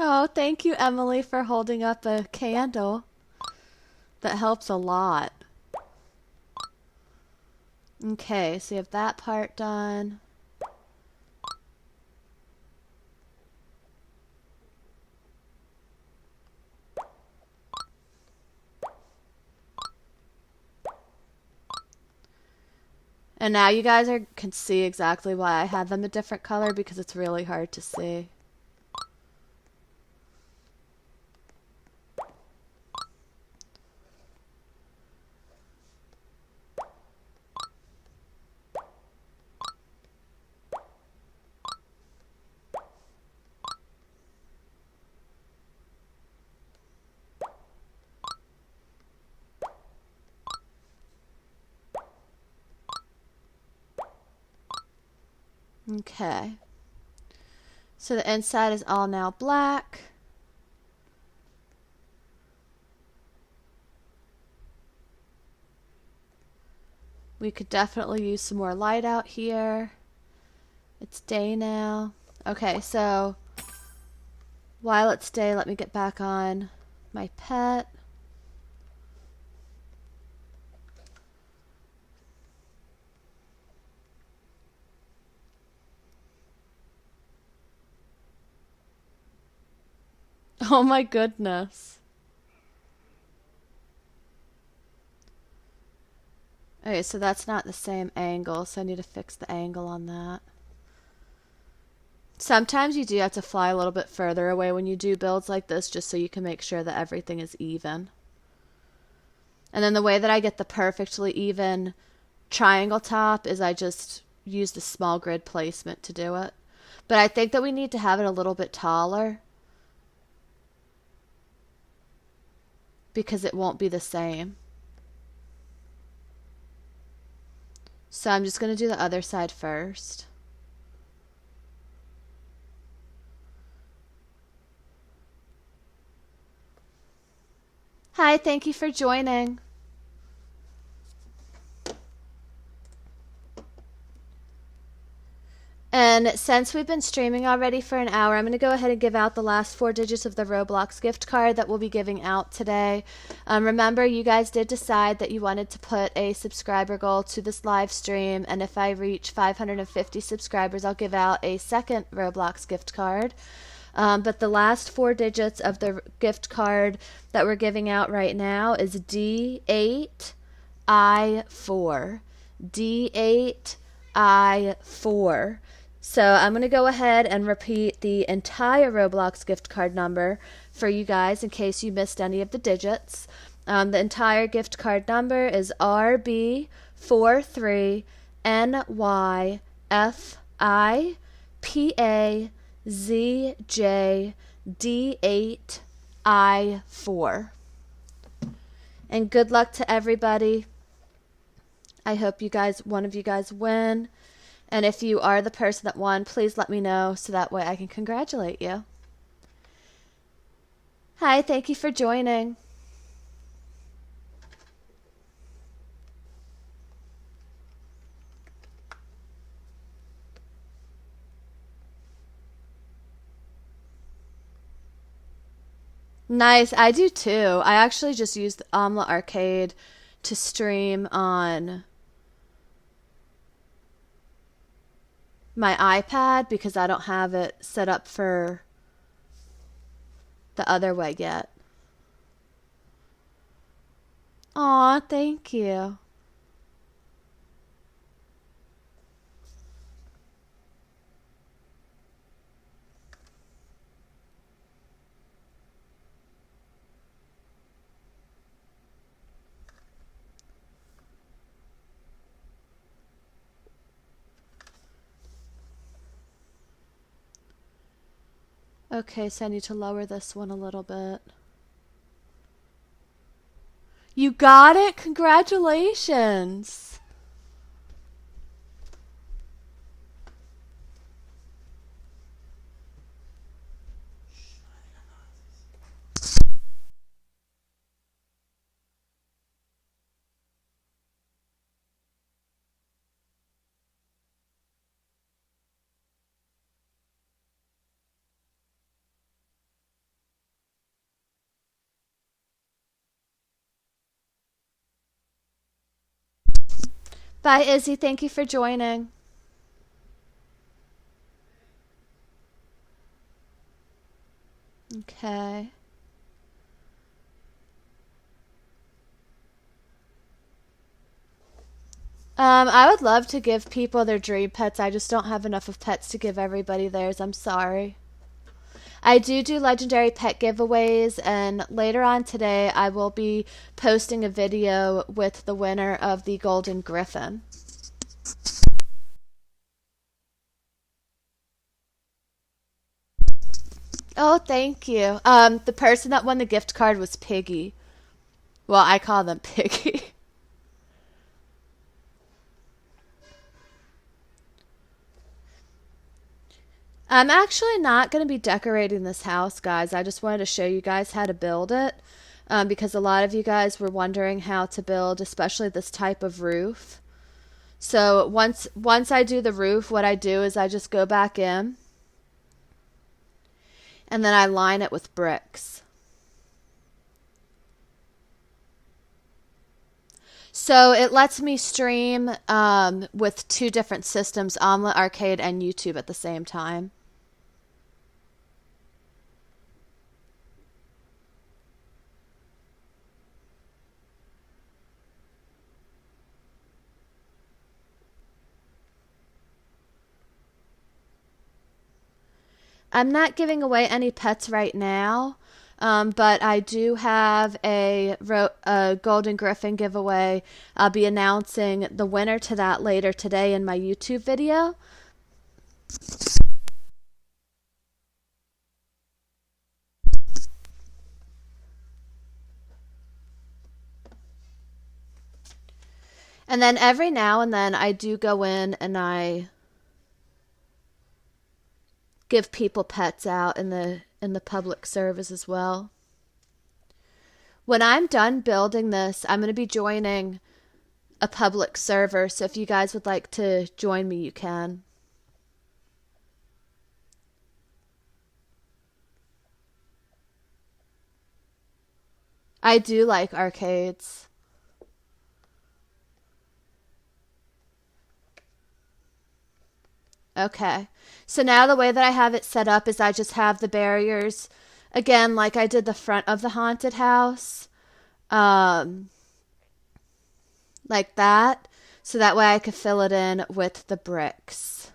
Speaker 1: Oh, thank you, Emily, for holding up a candle. That helps a lot. Okay, so you have that part done. And now you guys can see exactly why I had them a different color because it's really hard to see. Okay. So the inside is all now black. We could definitely use some more light out here. It's day now. Okay, so while it's day, let me get back on my pet. Oh my goodness. Okay, so that's not the same angle, so I need to fix the angle on that. Sometimes you do have to fly a little bit further away when you do builds like this, just so you can make sure that everything is even. And then the way that I get the perfectly even triangle top is I just use the small grid placement to do it. But I think that we need to have it a little bit taller because it won't be the same. So I'm just going to do the other side first. Hi, thank you for joining. And since we've been streaming already for an hour, I'm going to go ahead and give out the last 4 digits of the Roblox gift card that we'll be giving out today. Remember, you guys did decide that you wanted to put a subscriber goal to this live stream, and if I reach 550 subscribers, I'll give out a second Roblox gift card. But the last 4 digits of the gift card that we're giving out right now is D8I4. D8I4. So I'm going to go ahead and repeat the entire Roblox gift card number for you guys in case you missed any of the digits. The entire gift card number is RB43NYFIPAZJD8I4. And good luck to everybody. I hope one of you guys win. And if you are the person that won, please let me know so that way I can congratulate you. Hi, thank you for joining. Nice, I do too. I actually just used Omlet Arcade to stream on my iPad because I don't have it set up for the other way yet. Aw, thank you. Okay, so I need to lower this one a little bit. You got it? Congratulations! Bye, Izzy. Thank you for joining. Okay. I would love to give people their dream pets. I just don't have enough of pets to give everybody theirs. I'm sorry. I do legendary pet giveaways, and later on today I will be posting a video with the winner of the Golden Griffin. Oh, thank you. The person that won the gift card was Piggy. Well, I call them Piggy. I'm actually not going to be decorating this house, guys. I just wanted to show you guys how to build it because a lot of you guys were wondering how to build, especially this type of roof. So once I do the roof, what I do is I just go back in and then I line it with bricks. So it lets me stream with 2 different systems, Omlet Arcade and YouTube at the same time. I'm not giving away any pets right now, but I do have a Golden Griffin giveaway. I'll be announcing the winner to that later today in my YouTube video. And then every now and then I do go in and I give people pets out in the public service as well. When I'm done building this, I'm going to be joining a public server, so if you guys would like to join me, you can. I do like arcades. Okay, so now the way that I have it set up is I just have the barriers, again, like I did the front of the haunted house, like that, so that way I could fill it in with the bricks.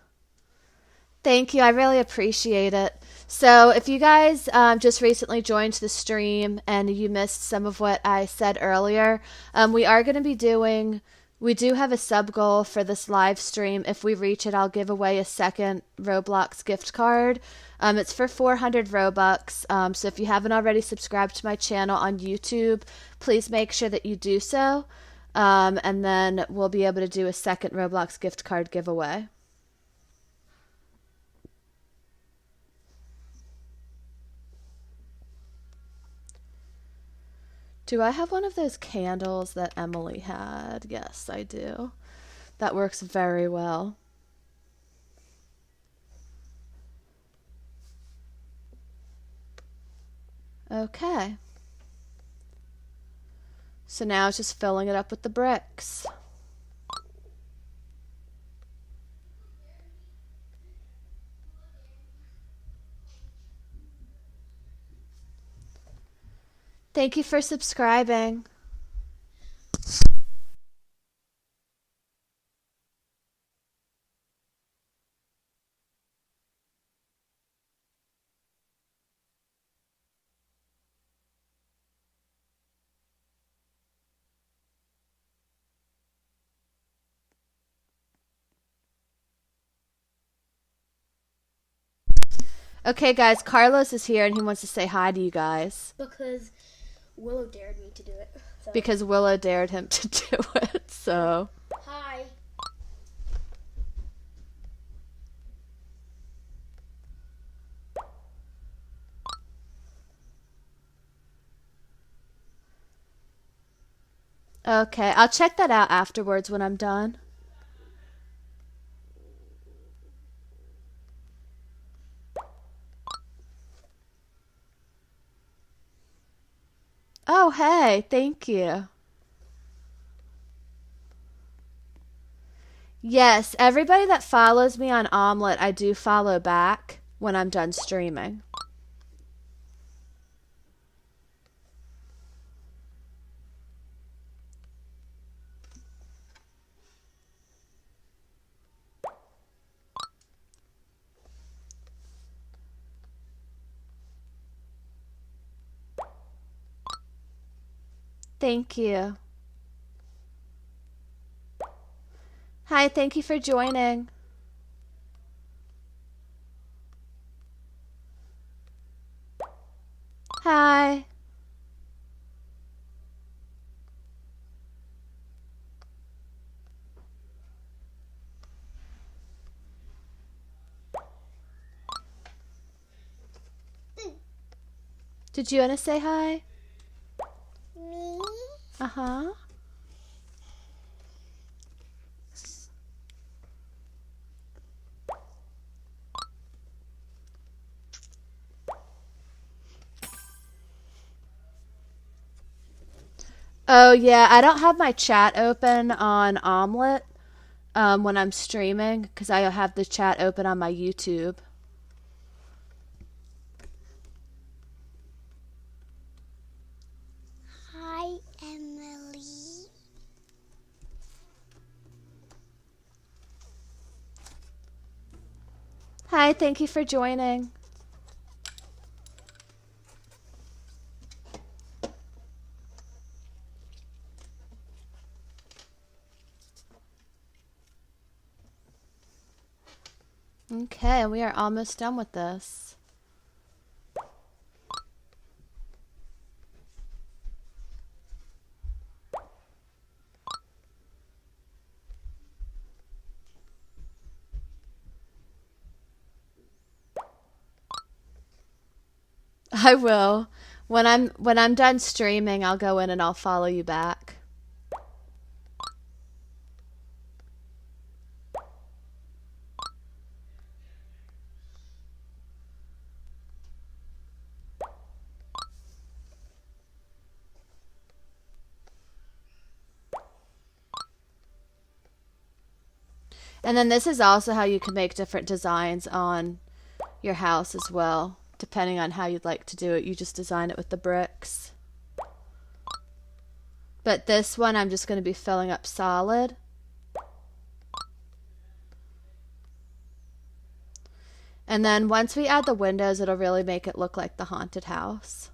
Speaker 1: Thank you, I really appreciate it. So if you guys just recently joined the stream and you missed some of what I said earlier, we are going to be we do have a sub goal for this live stream. If we reach it, I'll give away a second Roblox gift card. It's for 400 Robux. So if you haven't already subscribed to my channel on YouTube, please make sure that you do so. And then we'll be able to do a second Roblox gift card giveaway. Do I have one of those candles that Emily had? Yes, I do. That works very well. Okay. So now it's just filling it up with the bricks. Thank you for subscribing. Okay, guys, Carlos is here and he wants to say hi to you guys.
Speaker 2: Because Willow dared me to do it. So.
Speaker 1: Because Willow dared him to do it, so.
Speaker 2: Hi.
Speaker 1: Okay, I'll check that out afterwards when I'm done. Oh, hey, thank you. Yes, everybody that follows me on Omlet, I do follow back when I'm done streaming. Thank you. Hi, thank you for joining. Hi. Did you want to say hi?
Speaker 2: Me?
Speaker 1: Uh-huh. Oh, yeah, I don't have my chat open on Omlet when I'm streaming because I have the chat open on my YouTube.
Speaker 2: Hi, Emily.
Speaker 1: Hi, thank you for joining. Okay, we are almost done with this. I will. When I'm done streaming, I'll go in and I'll follow you back. And then this is also how you can make different designs on your house as well. Depending on how you'd like to do it, you just design it with the bricks. But this one I'm just going to be filling up solid. And then once we add the windows, it'll really make it look like the haunted house.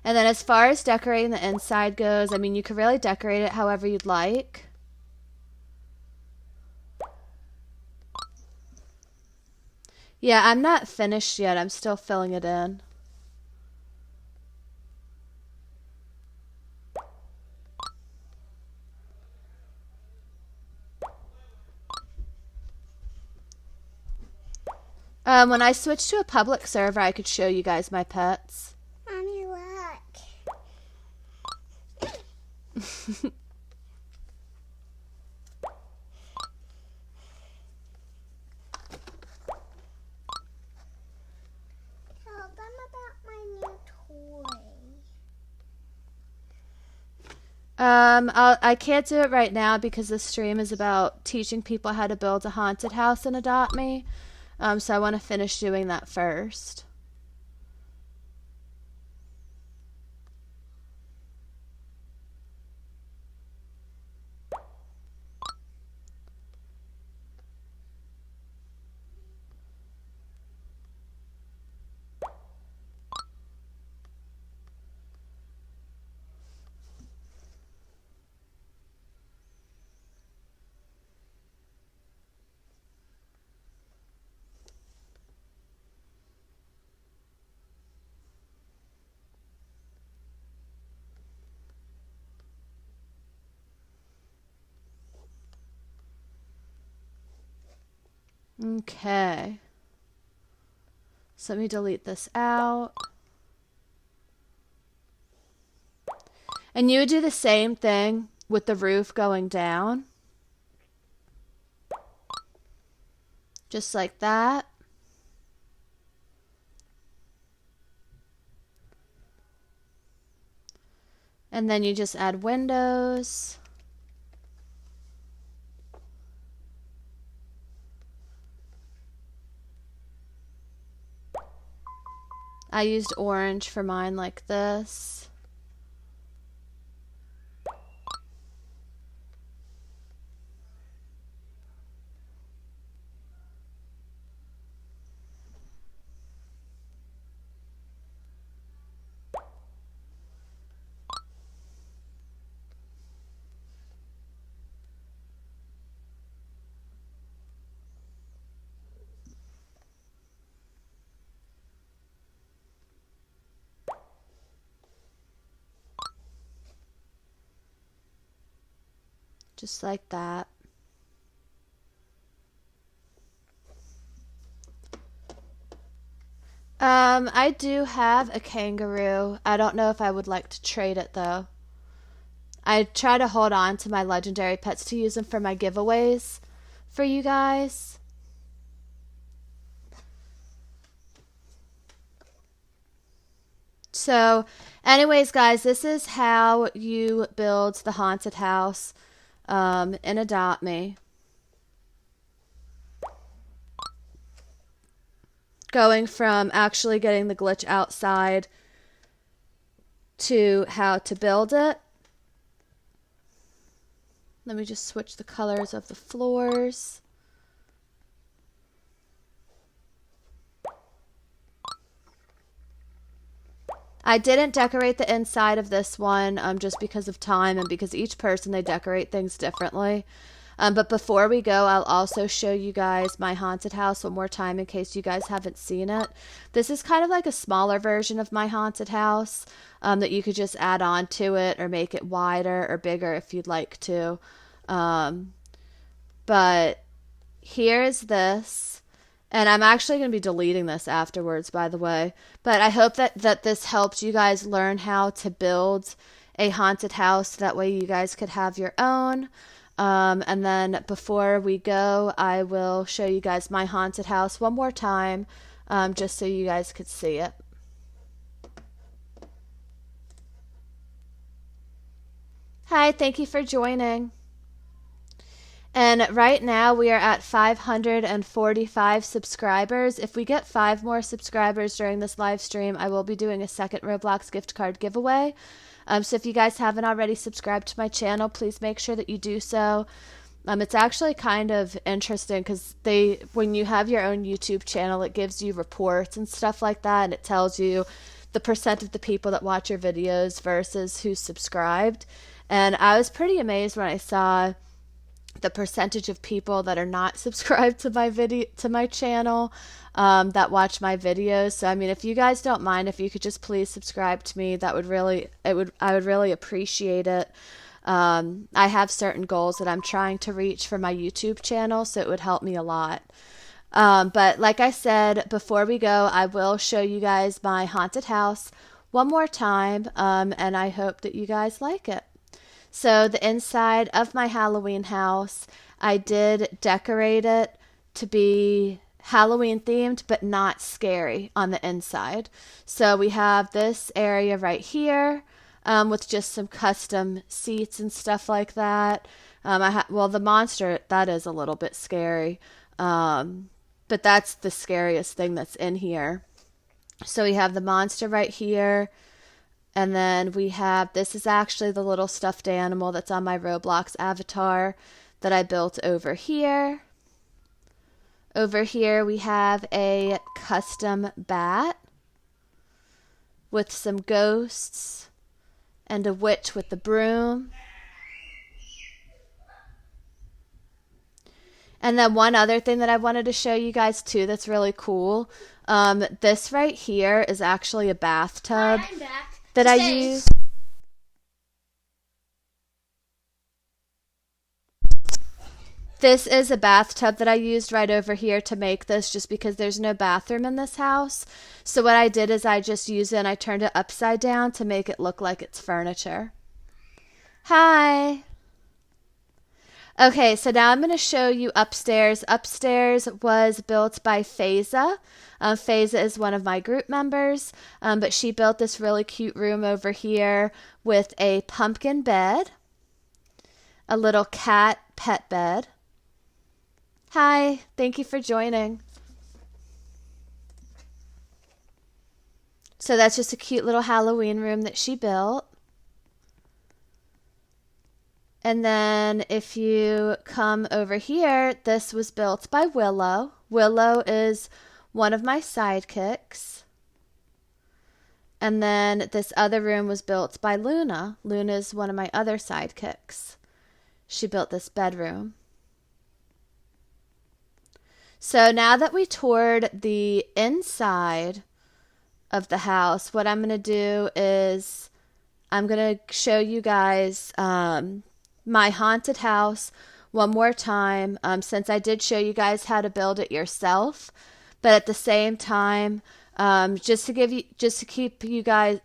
Speaker 1: And then as far as decorating the inside goes, I mean, you could really decorate it however you'd like. Yeah, I'm not finished yet. I'm still filling it in. When I switch to a public server, I could show you guys my pets.
Speaker 2: Mommy, look. Tell them about my new toy.
Speaker 1: I can't do it right now because the stream is about teaching people how to build a haunted house and Adopt Me. So I want to finish doing that first. Okay. So let me delete this out. And you would do the same thing with the roof going down. Just like that. And then you just add windows. I used orange for mine like this. Just like that. I do have a kangaroo. I don't know if I would like to trade it though. I try to hold on to my legendary pets to use them for my giveaways for you guys. So, anyways, guys, this is how you build the haunted house in Adopt Me. Going from actually getting the glitch outside to how to build it. Let me just switch the colors of the floors. I didn't decorate the inside of this one just because of time and because each person, they decorate things differently. But before we go, I'll also show you guys my haunted house one more time in case you guys haven't seen it. This is kind of like a smaller version of my haunted house that you could just add on to it or make it wider or bigger if you'd like to. But here's this. And I'm actually going to be deleting this afterwards, by the way. But I hope that this helped you guys learn how to build a haunted house. That way you guys could have your own. And then before we go, I will show you guys my haunted house one more time, just so you guys could see it. Hi, thank you for joining. And right now we are at 545 subscribers. If we get 5 more subscribers during this live stream, I will be doing a second Roblox gift card giveaway. So if you guys haven't already subscribed to my channel, please make sure that you do so. It's actually kind of interesting because when you have your own YouTube channel, it gives you reports and stuff like that, and it tells you the percent of the people that watch your videos versus who's subscribed. And I was pretty amazed when I saw the percentage of people that are not subscribed to my channel that watch my videos. So I mean, if you guys don't mind, if you could just please subscribe to me, I would really appreciate it. I have certain goals that I'm trying to reach for my YouTube channel, so it would help me a lot. But like I said, before we go, I will show you guys my haunted house one more time, and I hope that you guys like it. So the inside of my Halloween house, I did decorate it to be Halloween themed, but not scary on the inside. So we have this area right here with just some custom seats and stuff like that. Well, the monster, that is a little bit scary, but that's the scariest thing that's in here. So we have the monster right here. And then we have, this is actually the little stuffed animal that's on my Roblox avatar that I built over here. Over here we have a custom bat with some ghosts and a witch with the broom. And then one other thing that I wanted to show you guys too that's really cool. This right here is actually a bathtub.
Speaker 2: Hi, I'm back.
Speaker 1: That I use. This is a bathtub that I used right over here to make this, just because there's no bathroom in this house. So what I did is I just used it and I turned it upside down to make it look like it's furniture. Hi. Okay, so now I'm going to show you upstairs. Upstairs was built by Faiza. Faiza is one of my group members, but she built this really cute room over here with a pumpkin bed, a little cat pet bed. Hi, thank you for joining. So that's just a cute little Halloween room that she built. And then if you come over here, this was built by Willow. Willow is one of my sidekicks. And then this other room was built by Luna. Luna is one of my other sidekicks. She built this bedroom. So now that we toured the inside of the house, what I'm going to do is I'm going to show you guys my haunted house one more time, since I did show you guys how to build it yourself, but at the same time, just to give you guys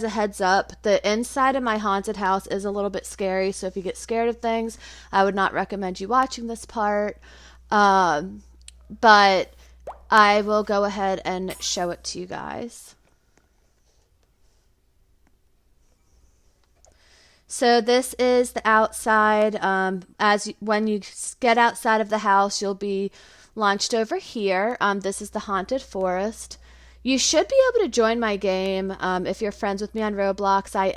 Speaker 1: a heads up, the inside of my haunted house is a little bit scary, so if you get scared of things, I would not recommend you watching this part, but I will go ahead and show it to you guys. So this is the outside. When you get outside of the house, you'll be launched over here. This is the haunted forest. You should be able to join my game if you're friends with me on Roblox. I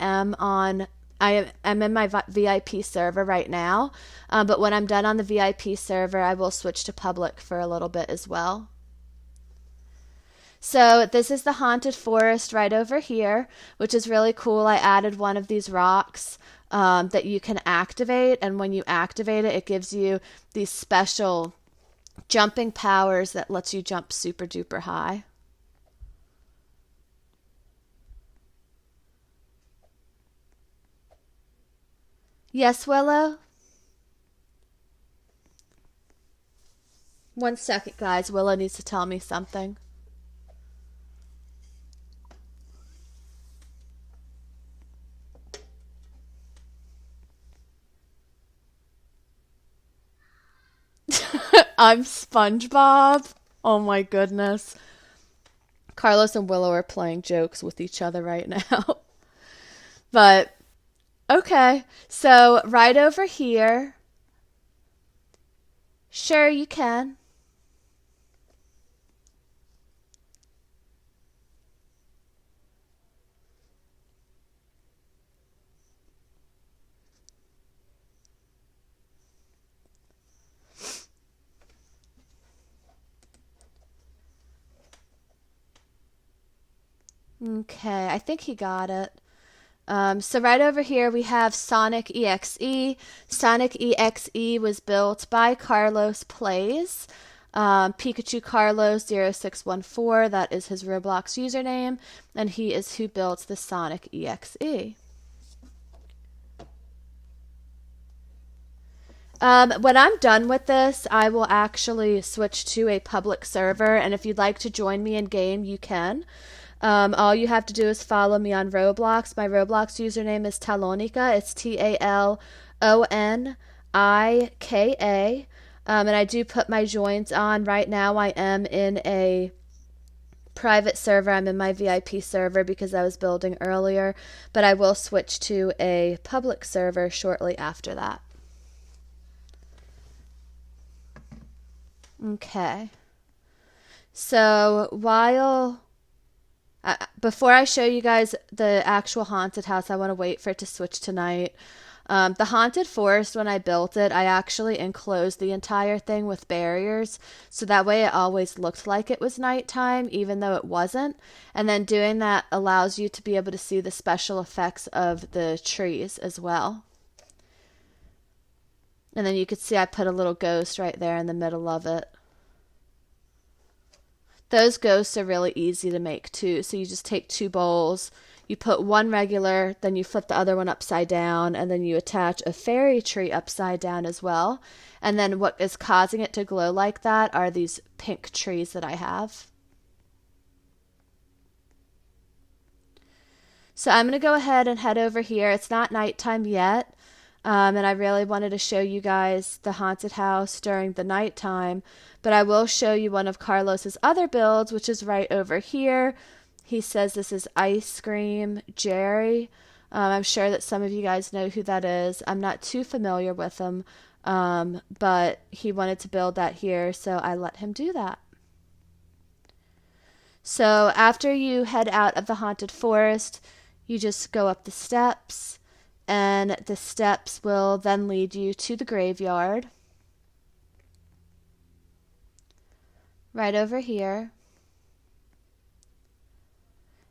Speaker 1: am in my VIP server right now, but when I'm done on the VIP server, I will switch to public for a little bit as well. So this is the haunted forest right over here, which is really cool. I added one of these rocks that you can activate, and when you activate it, it gives you these special jumping powers that lets you jump super duper high. Yes, Willow? One second, guys. Willow needs to tell me something. I'm SpongeBob. Oh my goodness. Carlos and Willow are playing jokes with each other right now. But, okay. So, right over here. Sure, you can. Okay, I think he got it. So right over here we have Sonic EXE. Sonic EXE was built by Carlos Plays. Pikachu Carlos 0614, that is his Roblox username, and he is who built the Sonic EXE. When I'm done with this, I will actually switch to a public server, and if you'd like to join me in game, you can. All you have to do is follow me on Roblox. My Roblox username is Talonika. It's Talonika. And I do put my joins on. Right now, I am in a private server. I'm in my VIP server because I was building earlier, but I will switch to a public server shortly after that. Okay. So before I show you guys the actual haunted house, I want to wait for it to switch to night. The haunted forest, when I built it, I actually enclosed the entire thing with barriers, so that way it always looked like it was nighttime, even though it wasn't. And then doing that allows you to be able to see the special effects of the trees as well. And then you could see I put a little ghost right there in the middle of it. Those ghosts are really easy to make too. So you just take two bowls, you put one regular, then you flip the other one upside down, and then you attach a fairy tree upside down as well. And then what is causing it to glow like that are these pink trees that I have. So I'm going to go ahead and head over here. It's not nighttime yet. And I really wanted to show you guys the haunted house during the nighttime, but I will show you one of Carlos's other builds, which is right over here. He says this is Ice Cream Jerry. I'm sure that some of you guys know who that is. I'm not too familiar with him, but he wanted to build that here, so I let him do that. So after you head out of the haunted forest, you just go up the steps, and the steps will then lead you to the graveyard. Right over here.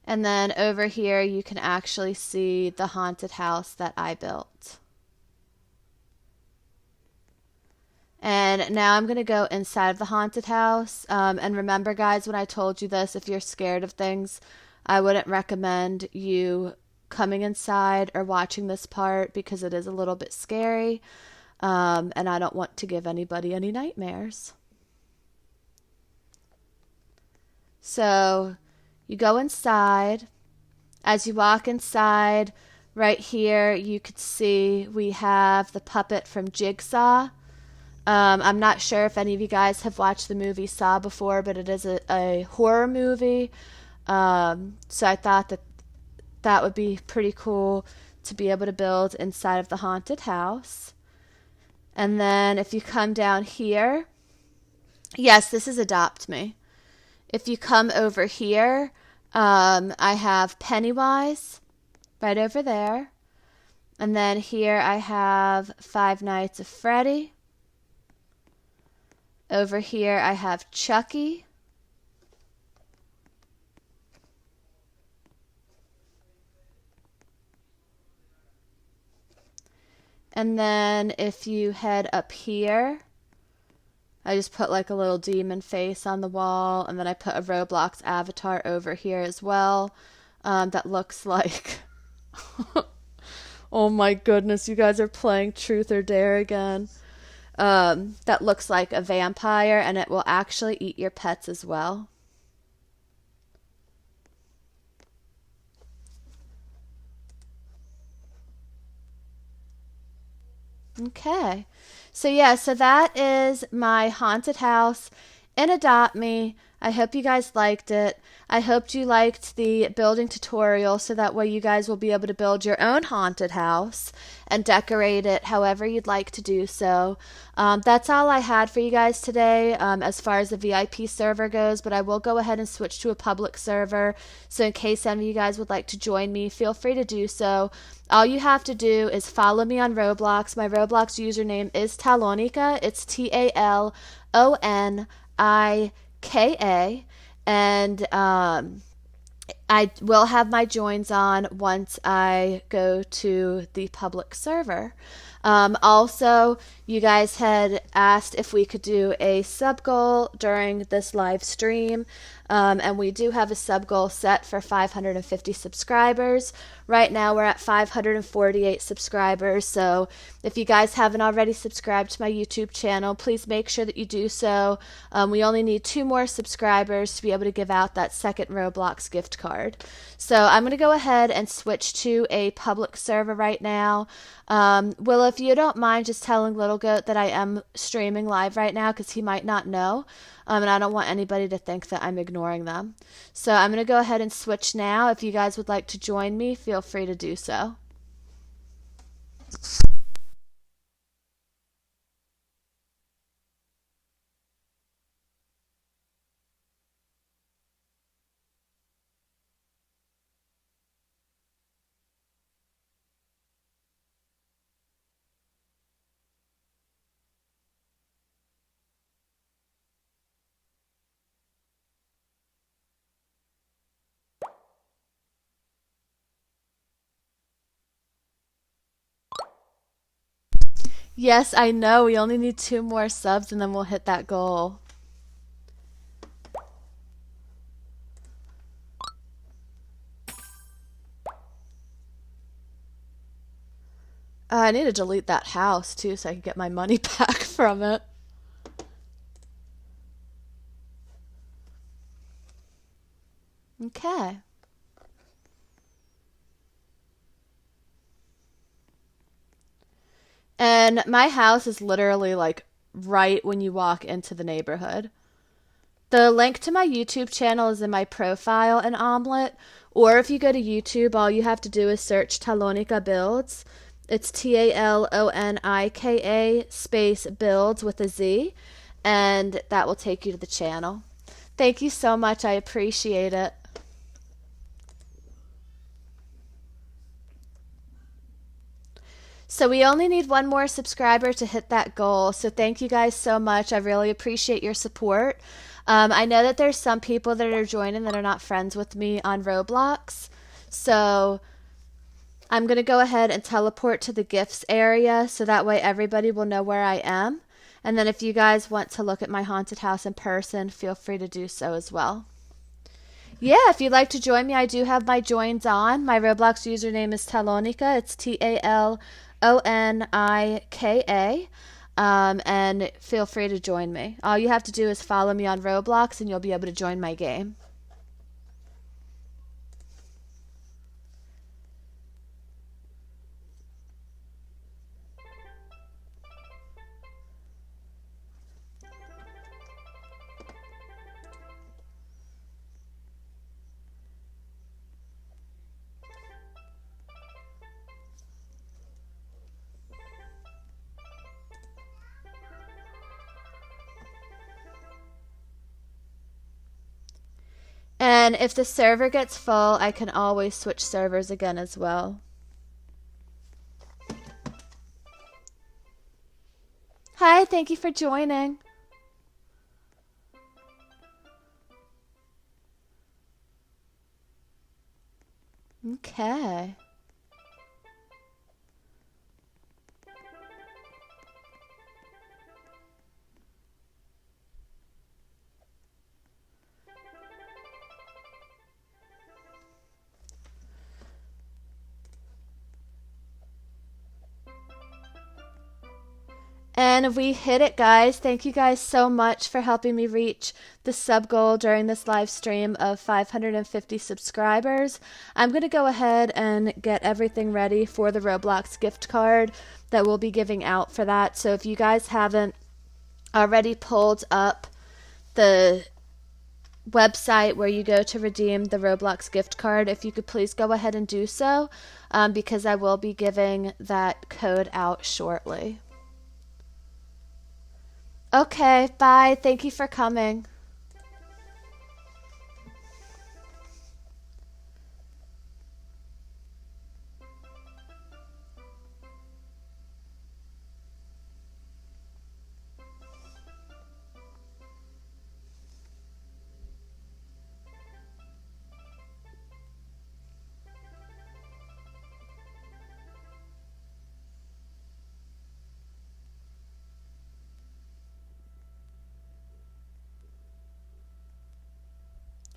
Speaker 1: And then over here you can actually see the haunted house that I built. And now I'm going to go inside of the haunted house. And remember, guys, when I told you this, if you're scared of things, I wouldn't recommend you coming inside or watching this part because it is a little bit scary. And I don't want to give anybody any nightmares. So you go inside. As you walk inside, right here, you could see we have the puppet from Jigsaw. I'm not sure if any of you guys have watched the movie Saw before, but it is a horror movie. So I thought that would be pretty cool to be able to build inside of the haunted house. And then if you come down here, yes, this is Adopt Me. If you come over here, I have Pennywise right over there. And then here I have Five Nights at Freddy. Over here I have Chucky. And then if you head up here, I just put like a little demon face on the wall, and then I put a Roblox avatar over here as well. That looks like oh my goodness, you guys are playing Truth or Dare again. That looks like a vampire, and it will actually eat your pets as well. Okay. So yeah, so that is my haunted house in Adopt Me. I hope you guys liked it. I hoped you liked the building tutorial so that way you guys will be able to build your own haunted house and decorate it however you'd like to do so. That's all I had for you guys today as far as the VIP server goes, but I will go ahead and switch to a public server. So in case any of you guys would like to join me, feel free to do so. All you have to do is follow me on Roblox. My Roblox username is Talonica. It's TALONIKA. And I will have my joins on once I go to the public server. Also, you guys had asked if we could do a sub goal during this live stream. And we do have a sub goal set for 550 subscribers. Right now we're at 548 subscribers. So if you guys haven't already subscribed to my YouTube channel, please make sure that you do so. We only need 2 more subscribers to be able to give out that second Roblox gift card. So I'm going to go ahead and switch to a public server right now. Will, if you don't mind just telling Little Goat that I am streaming live right now, because he might not know. And I don't want anybody to think that I'm ignoring them. So I'm going to go ahead and switch now. If you guys would like to join me, feel free to do so. Yes, I know. We only need 2 more subs and then we'll hit that goal. I need to delete that house too so I can get my money back from it. Okay. And my house is literally like right when you walk into the neighborhood. The link to my YouTube channel is in my profile in Omlet. Or if you go to YouTube, all you have to do is search Talonica Builds. It's TALONIKA space builds with a Z. And that will take you to the channel. Thank you so much. I appreciate it. So we only need 1 more subscriber to hit that goal. So thank you guys so much. I really appreciate your support. I know that there's some people that are joining that are not friends with me on Roblox. So I'm going to go ahead and teleport to the gifts area so that way everybody will know where I am. And then if you guys want to look at my haunted house in person, feel free to do so as well. Yeah, if you'd like to join me, I do have my joins on. My Roblox username is Talonica. It's TALONIKA. And feel free to join me. All you have to do is follow me on Roblox and you'll be able to join my game. And if the server gets full, I can always switch servers again as well. Hi, thank you for joining. Okay. And we hit it, guys. Thank you guys so much for helping me reach the sub goal during this live stream of 550 subscribers. I'm going to go ahead and get everything ready for the Roblox gift card that we'll be giving out for that. So if you guys haven't already pulled up the website where you go to redeem the Roblox gift card, if you could please go ahead and do so, because I will be giving that code out shortly. Okay, bye. Thank you for coming.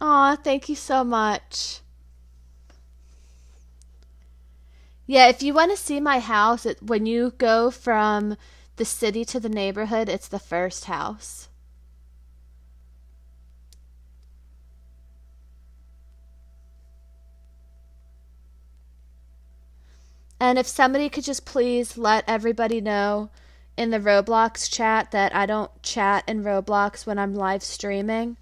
Speaker 1: Aw, thank you so much. Yeah, if you want to see my house, when you go from the city to the neighborhood, it's the first house. And if somebody could just please let everybody know in the Roblox chat that I don't chat in Roblox when I'm live streaming.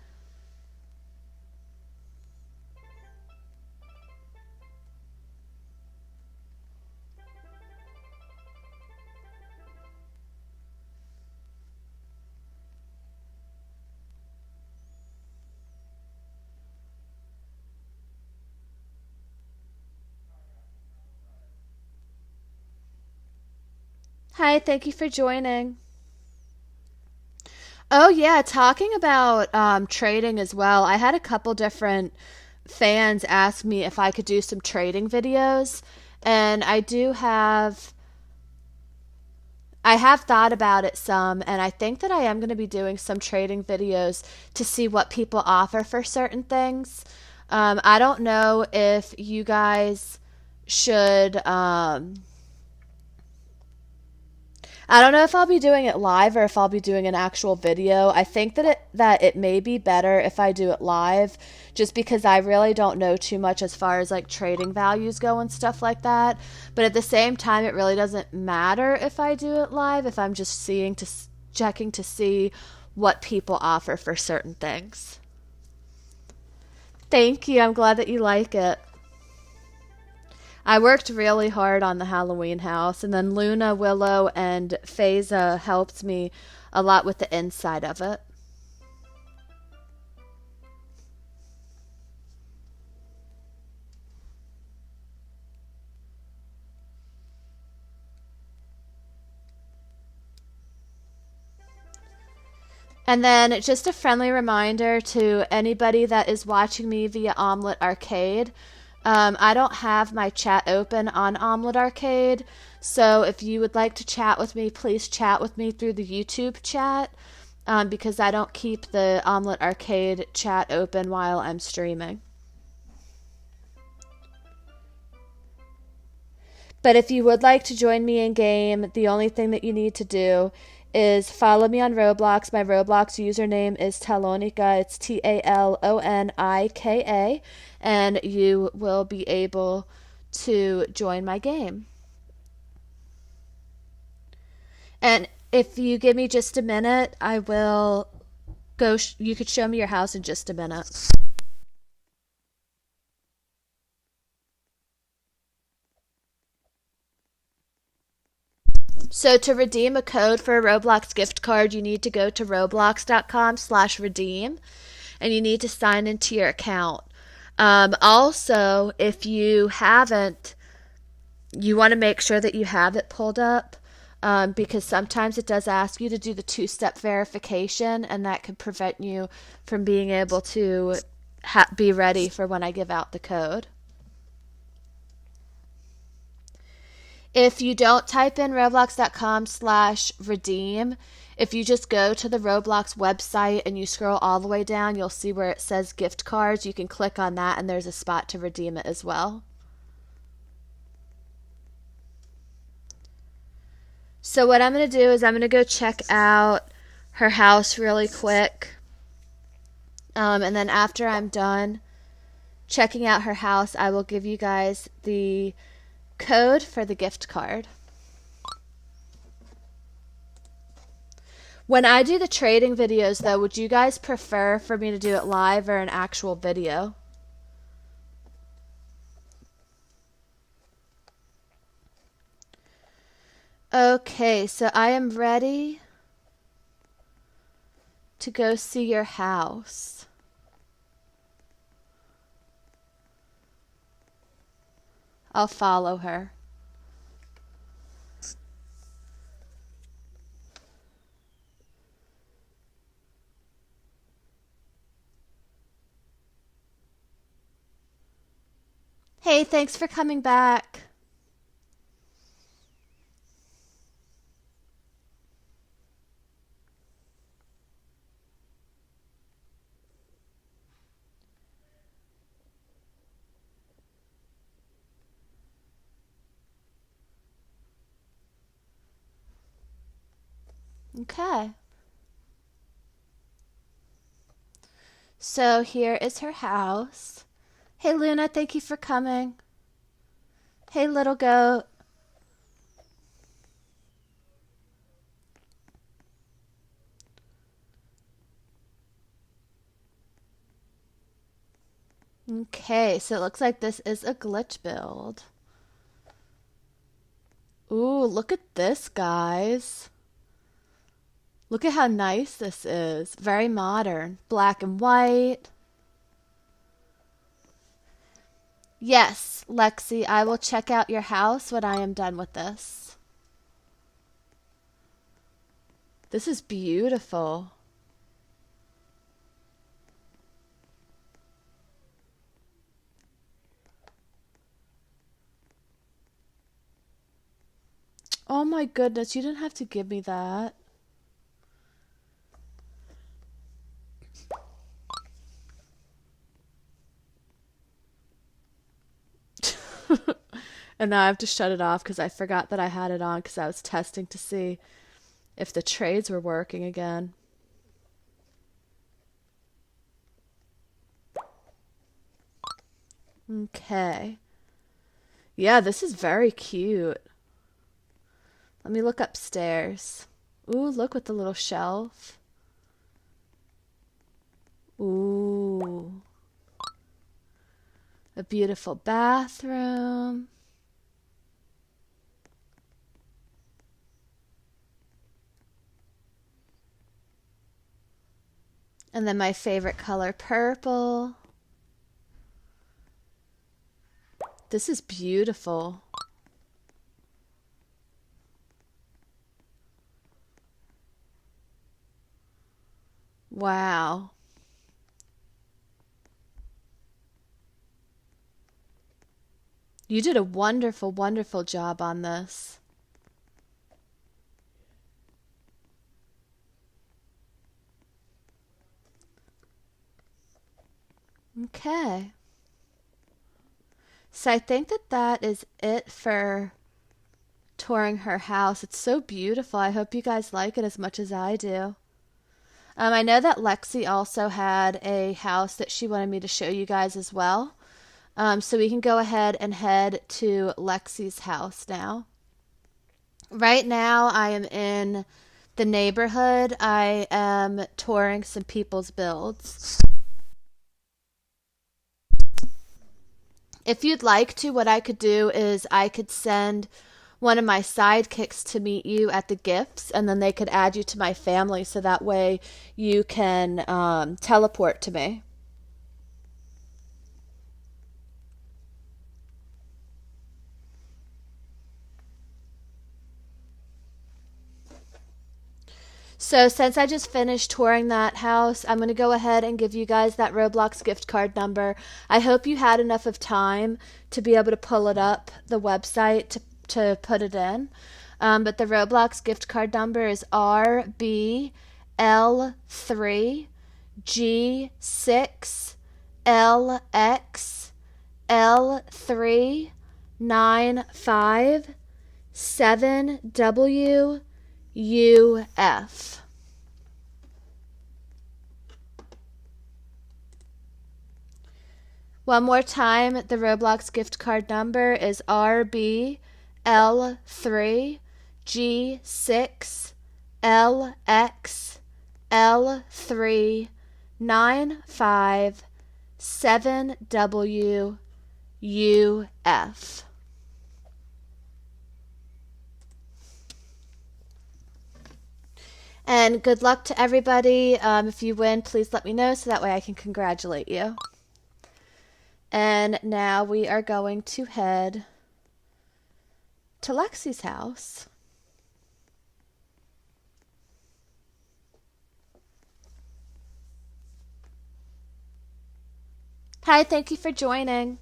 Speaker 1: Hi, thank you for joining. Oh yeah, talking about trading as well. I had a couple different fans ask me if I could do some trading videos, and I have thought about it some, and I think that I am going to be doing some trading videos to see what people offer for certain things. I don't know if you guys should I don't know if I'll be doing it live or if I'll be doing an actual video. I think that it may be better if I do it live, just because I really don't know too much as far as like trading values go and stuff like that. But at the same time, it really doesn't matter if I do it live if I'm just checking to see what people offer for certain things. Thank you. I'm glad that you like it. I worked really hard on the Halloween house, and then Luna, Willow, and Faiza helped me a lot with the inside of it. And then just a friendly reminder to anybody that is watching me via Omlet Arcade. I don't have my chat open on Omlet Arcade, so if you would like to chat with me, please chat with me through the YouTube chat, because I don't keep the Omlet Arcade chat open while I'm streaming. But if you would like to join me in game, the only thing that you need to do is follow me on Roblox. My Roblox username is Talonika. It's Talonika, and you will be able to join my game. And if you give me just a minute, I will go. You could show me your house in just a minute. So to redeem a code for a Roblox gift card, you need to go to roblox.com/redeem, and you need to sign into your account. Also, if you haven't, you want to make sure that you have it pulled up, because sometimes it does ask you to do the two-step verification, and that could prevent you from being able to be ready for when I give out the code. If you don't type in roblox.com/redeem, if you just go to the Roblox website and you scroll all the way down, you'll see where it says gift cards. You can click on that and there's a spot to redeem it as well. So what I'm going to do is I'm going to go check out her house really quick. And then after I'm done checking out her house, I will give you guys the code for the gift card. When I do the trading videos, though, would you guys prefer for me to do it live or an actual video? Okay, so I am ready to go see your house. I'll follow her. Hey, thanks for coming back. Okay. So here is her house. Hey, Luna, thank you for coming. Hey, little goat. Okay, so it looks like this is a glitch build. Ooh, look at this, guys. Look at how nice this is. Very modern. Black and white. Yes, Lexi, I will check out your house when I am done with this. This is beautiful. Oh my goodness, you didn't have to give me that. And now I have to shut it off because I forgot that I had it on because I was testing to see if the trades were working again. Okay. Yeah, this is very cute. Let me look upstairs. Ooh, look with the little shelf. Ooh. A beautiful bathroom. And then my favorite color, purple. This is beautiful. Wow. You did a wonderful, wonderful job on this. Okay. So I think that that is it for touring her house. It's so beautiful. I hope you guys like it as much as I do. I know that Lexi also had a house that she wanted me to show you guys as well. So we can go ahead and head to Lexi's house now. Right now, I am in the neighborhood. I am touring some people's builds. If you'd like to, what I could do is I could send one of my sidekicks to meet you at the gifts, and then they could add you to my family so that way you can teleport to me. So since I just finished touring that house, I'm going to go ahead and give you guys that Roblox gift card number. I hope you had enough of time to be able to pull it up, the website, to put it in. But the Roblox gift card number is RBL3G6LXL395 7WUF. One more time, the Roblox gift card number is RB L3GG6LXL395 7WUF. And good luck to everybody. If you win, please let me know so that way I can congratulate you. And now we are going to head to Lexi's house. Hi, thank you for joining.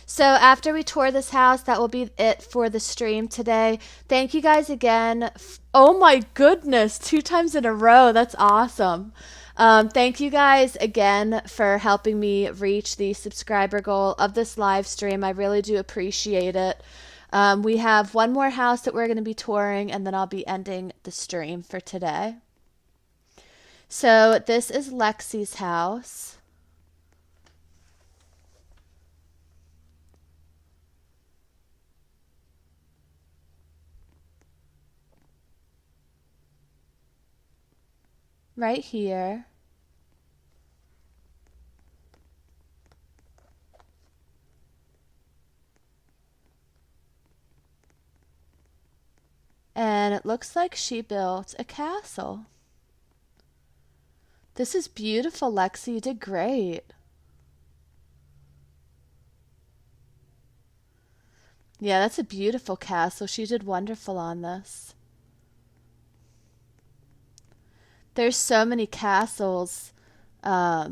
Speaker 1: So after we tour this house, that will be it for the stream today. Thank you guys again. Oh my goodness, 2 times in a row. That's awesome. Thank you guys again for helping me reach the subscriber goal of this live stream. I really do appreciate it. We have one more house that we're going to be touring, and then I'll be ending the stream for today. So this is Lexi's house. Right here. And it looks like she built a castle. This is beautiful, Lexi. You did great. Yeah, that's a beautiful castle. She did wonderful on this. There's so many castles. Yeah,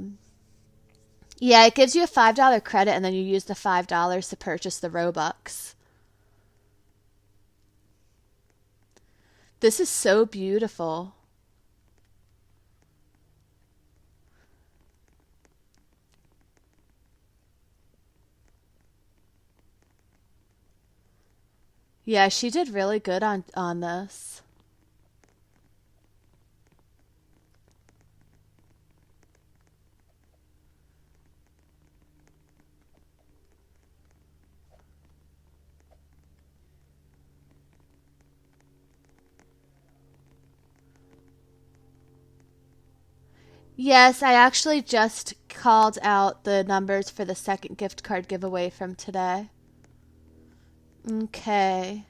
Speaker 1: it gives you a $5 credit, and then you use the $5 to purchase the Robux. This is so beautiful. Yeah, she did really good on this. Yes, I actually just called out the numbers for the second gift card giveaway from today. Okay.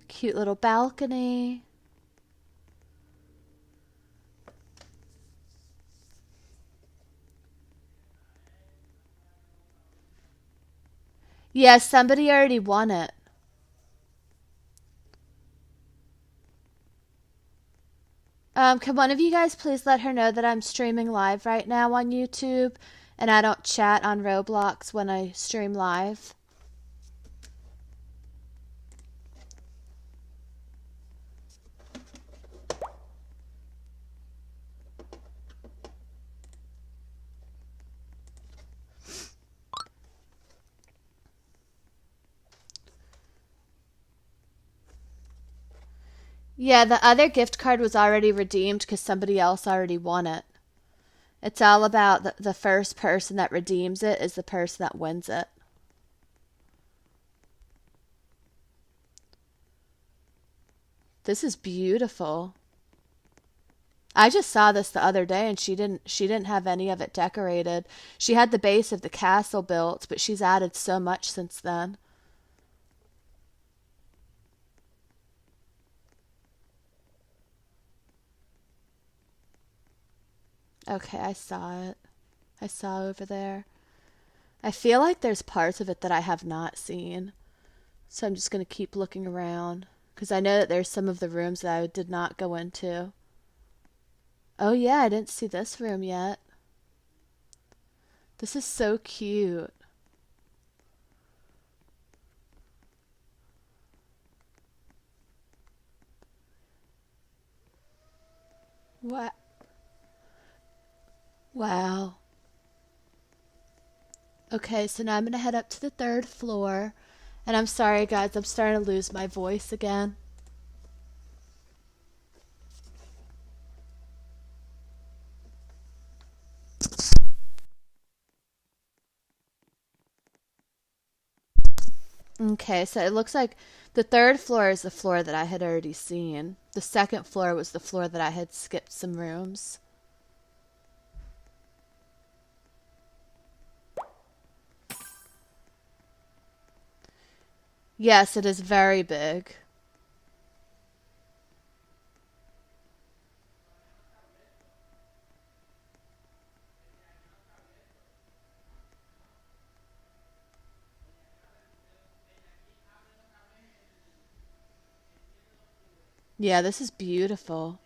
Speaker 1: Cute little balcony. Yes, somebody already won it. Can one of you guys please let her know that I'm streaming live right now on YouTube and I don't chat on Roblox when I stream live? Yeah, the other gift card was already redeemed because somebody else already won it. It's all about the first person that redeems it is the person that wins it. This is beautiful. I just saw this the other day and she didn't have any of it decorated. She had the base of the castle built, but she's added so much since then. Okay, I saw it. I saw over there. I feel like there's parts of it that I have not seen. So I'm just going to keep looking around because I know that there's some of the rooms that I did not go into. Oh yeah, I didn't see this room yet. This is so cute. What? Wow. Okay, so now I'm going to head up to the third floor. And I'm sorry, guys, I'm starting to lose my voice again. Okay, so it looks like the third floor is the floor that I had already seen. The second floor was the floor that I had skipped some rooms. Yes, it is very big. Yeah, this is beautiful.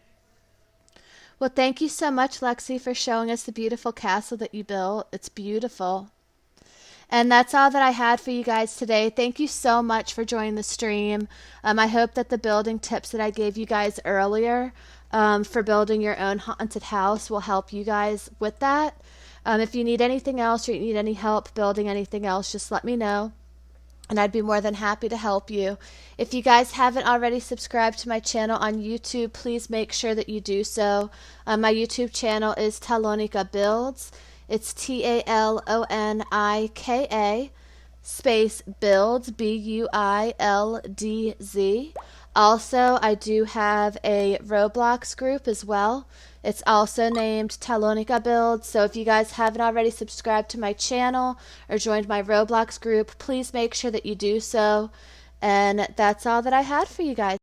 Speaker 1: Well, thank you so much, Lexi, for showing us the beautiful castle that you built. It's beautiful. And that's all that I had for you guys today. Thank you so much for joining the stream. I hope that the building tips that I gave you guys earlier for building your own haunted house will help you guys with that. If you need anything else or you need any help building anything else, just let me know. And I'd be more than happy to help you. If you guys haven't already subscribed to my channel on YouTube, please make sure that you do so. My YouTube channel is Talonika Builds. It's TALONIKA space builds, BUILDZ. Also, I do have a Roblox group as well. It's also named Talonika Builds. So if you guys haven't already subscribed to my channel or joined my Roblox group, please make sure that you do so. And that's all that I had for you guys.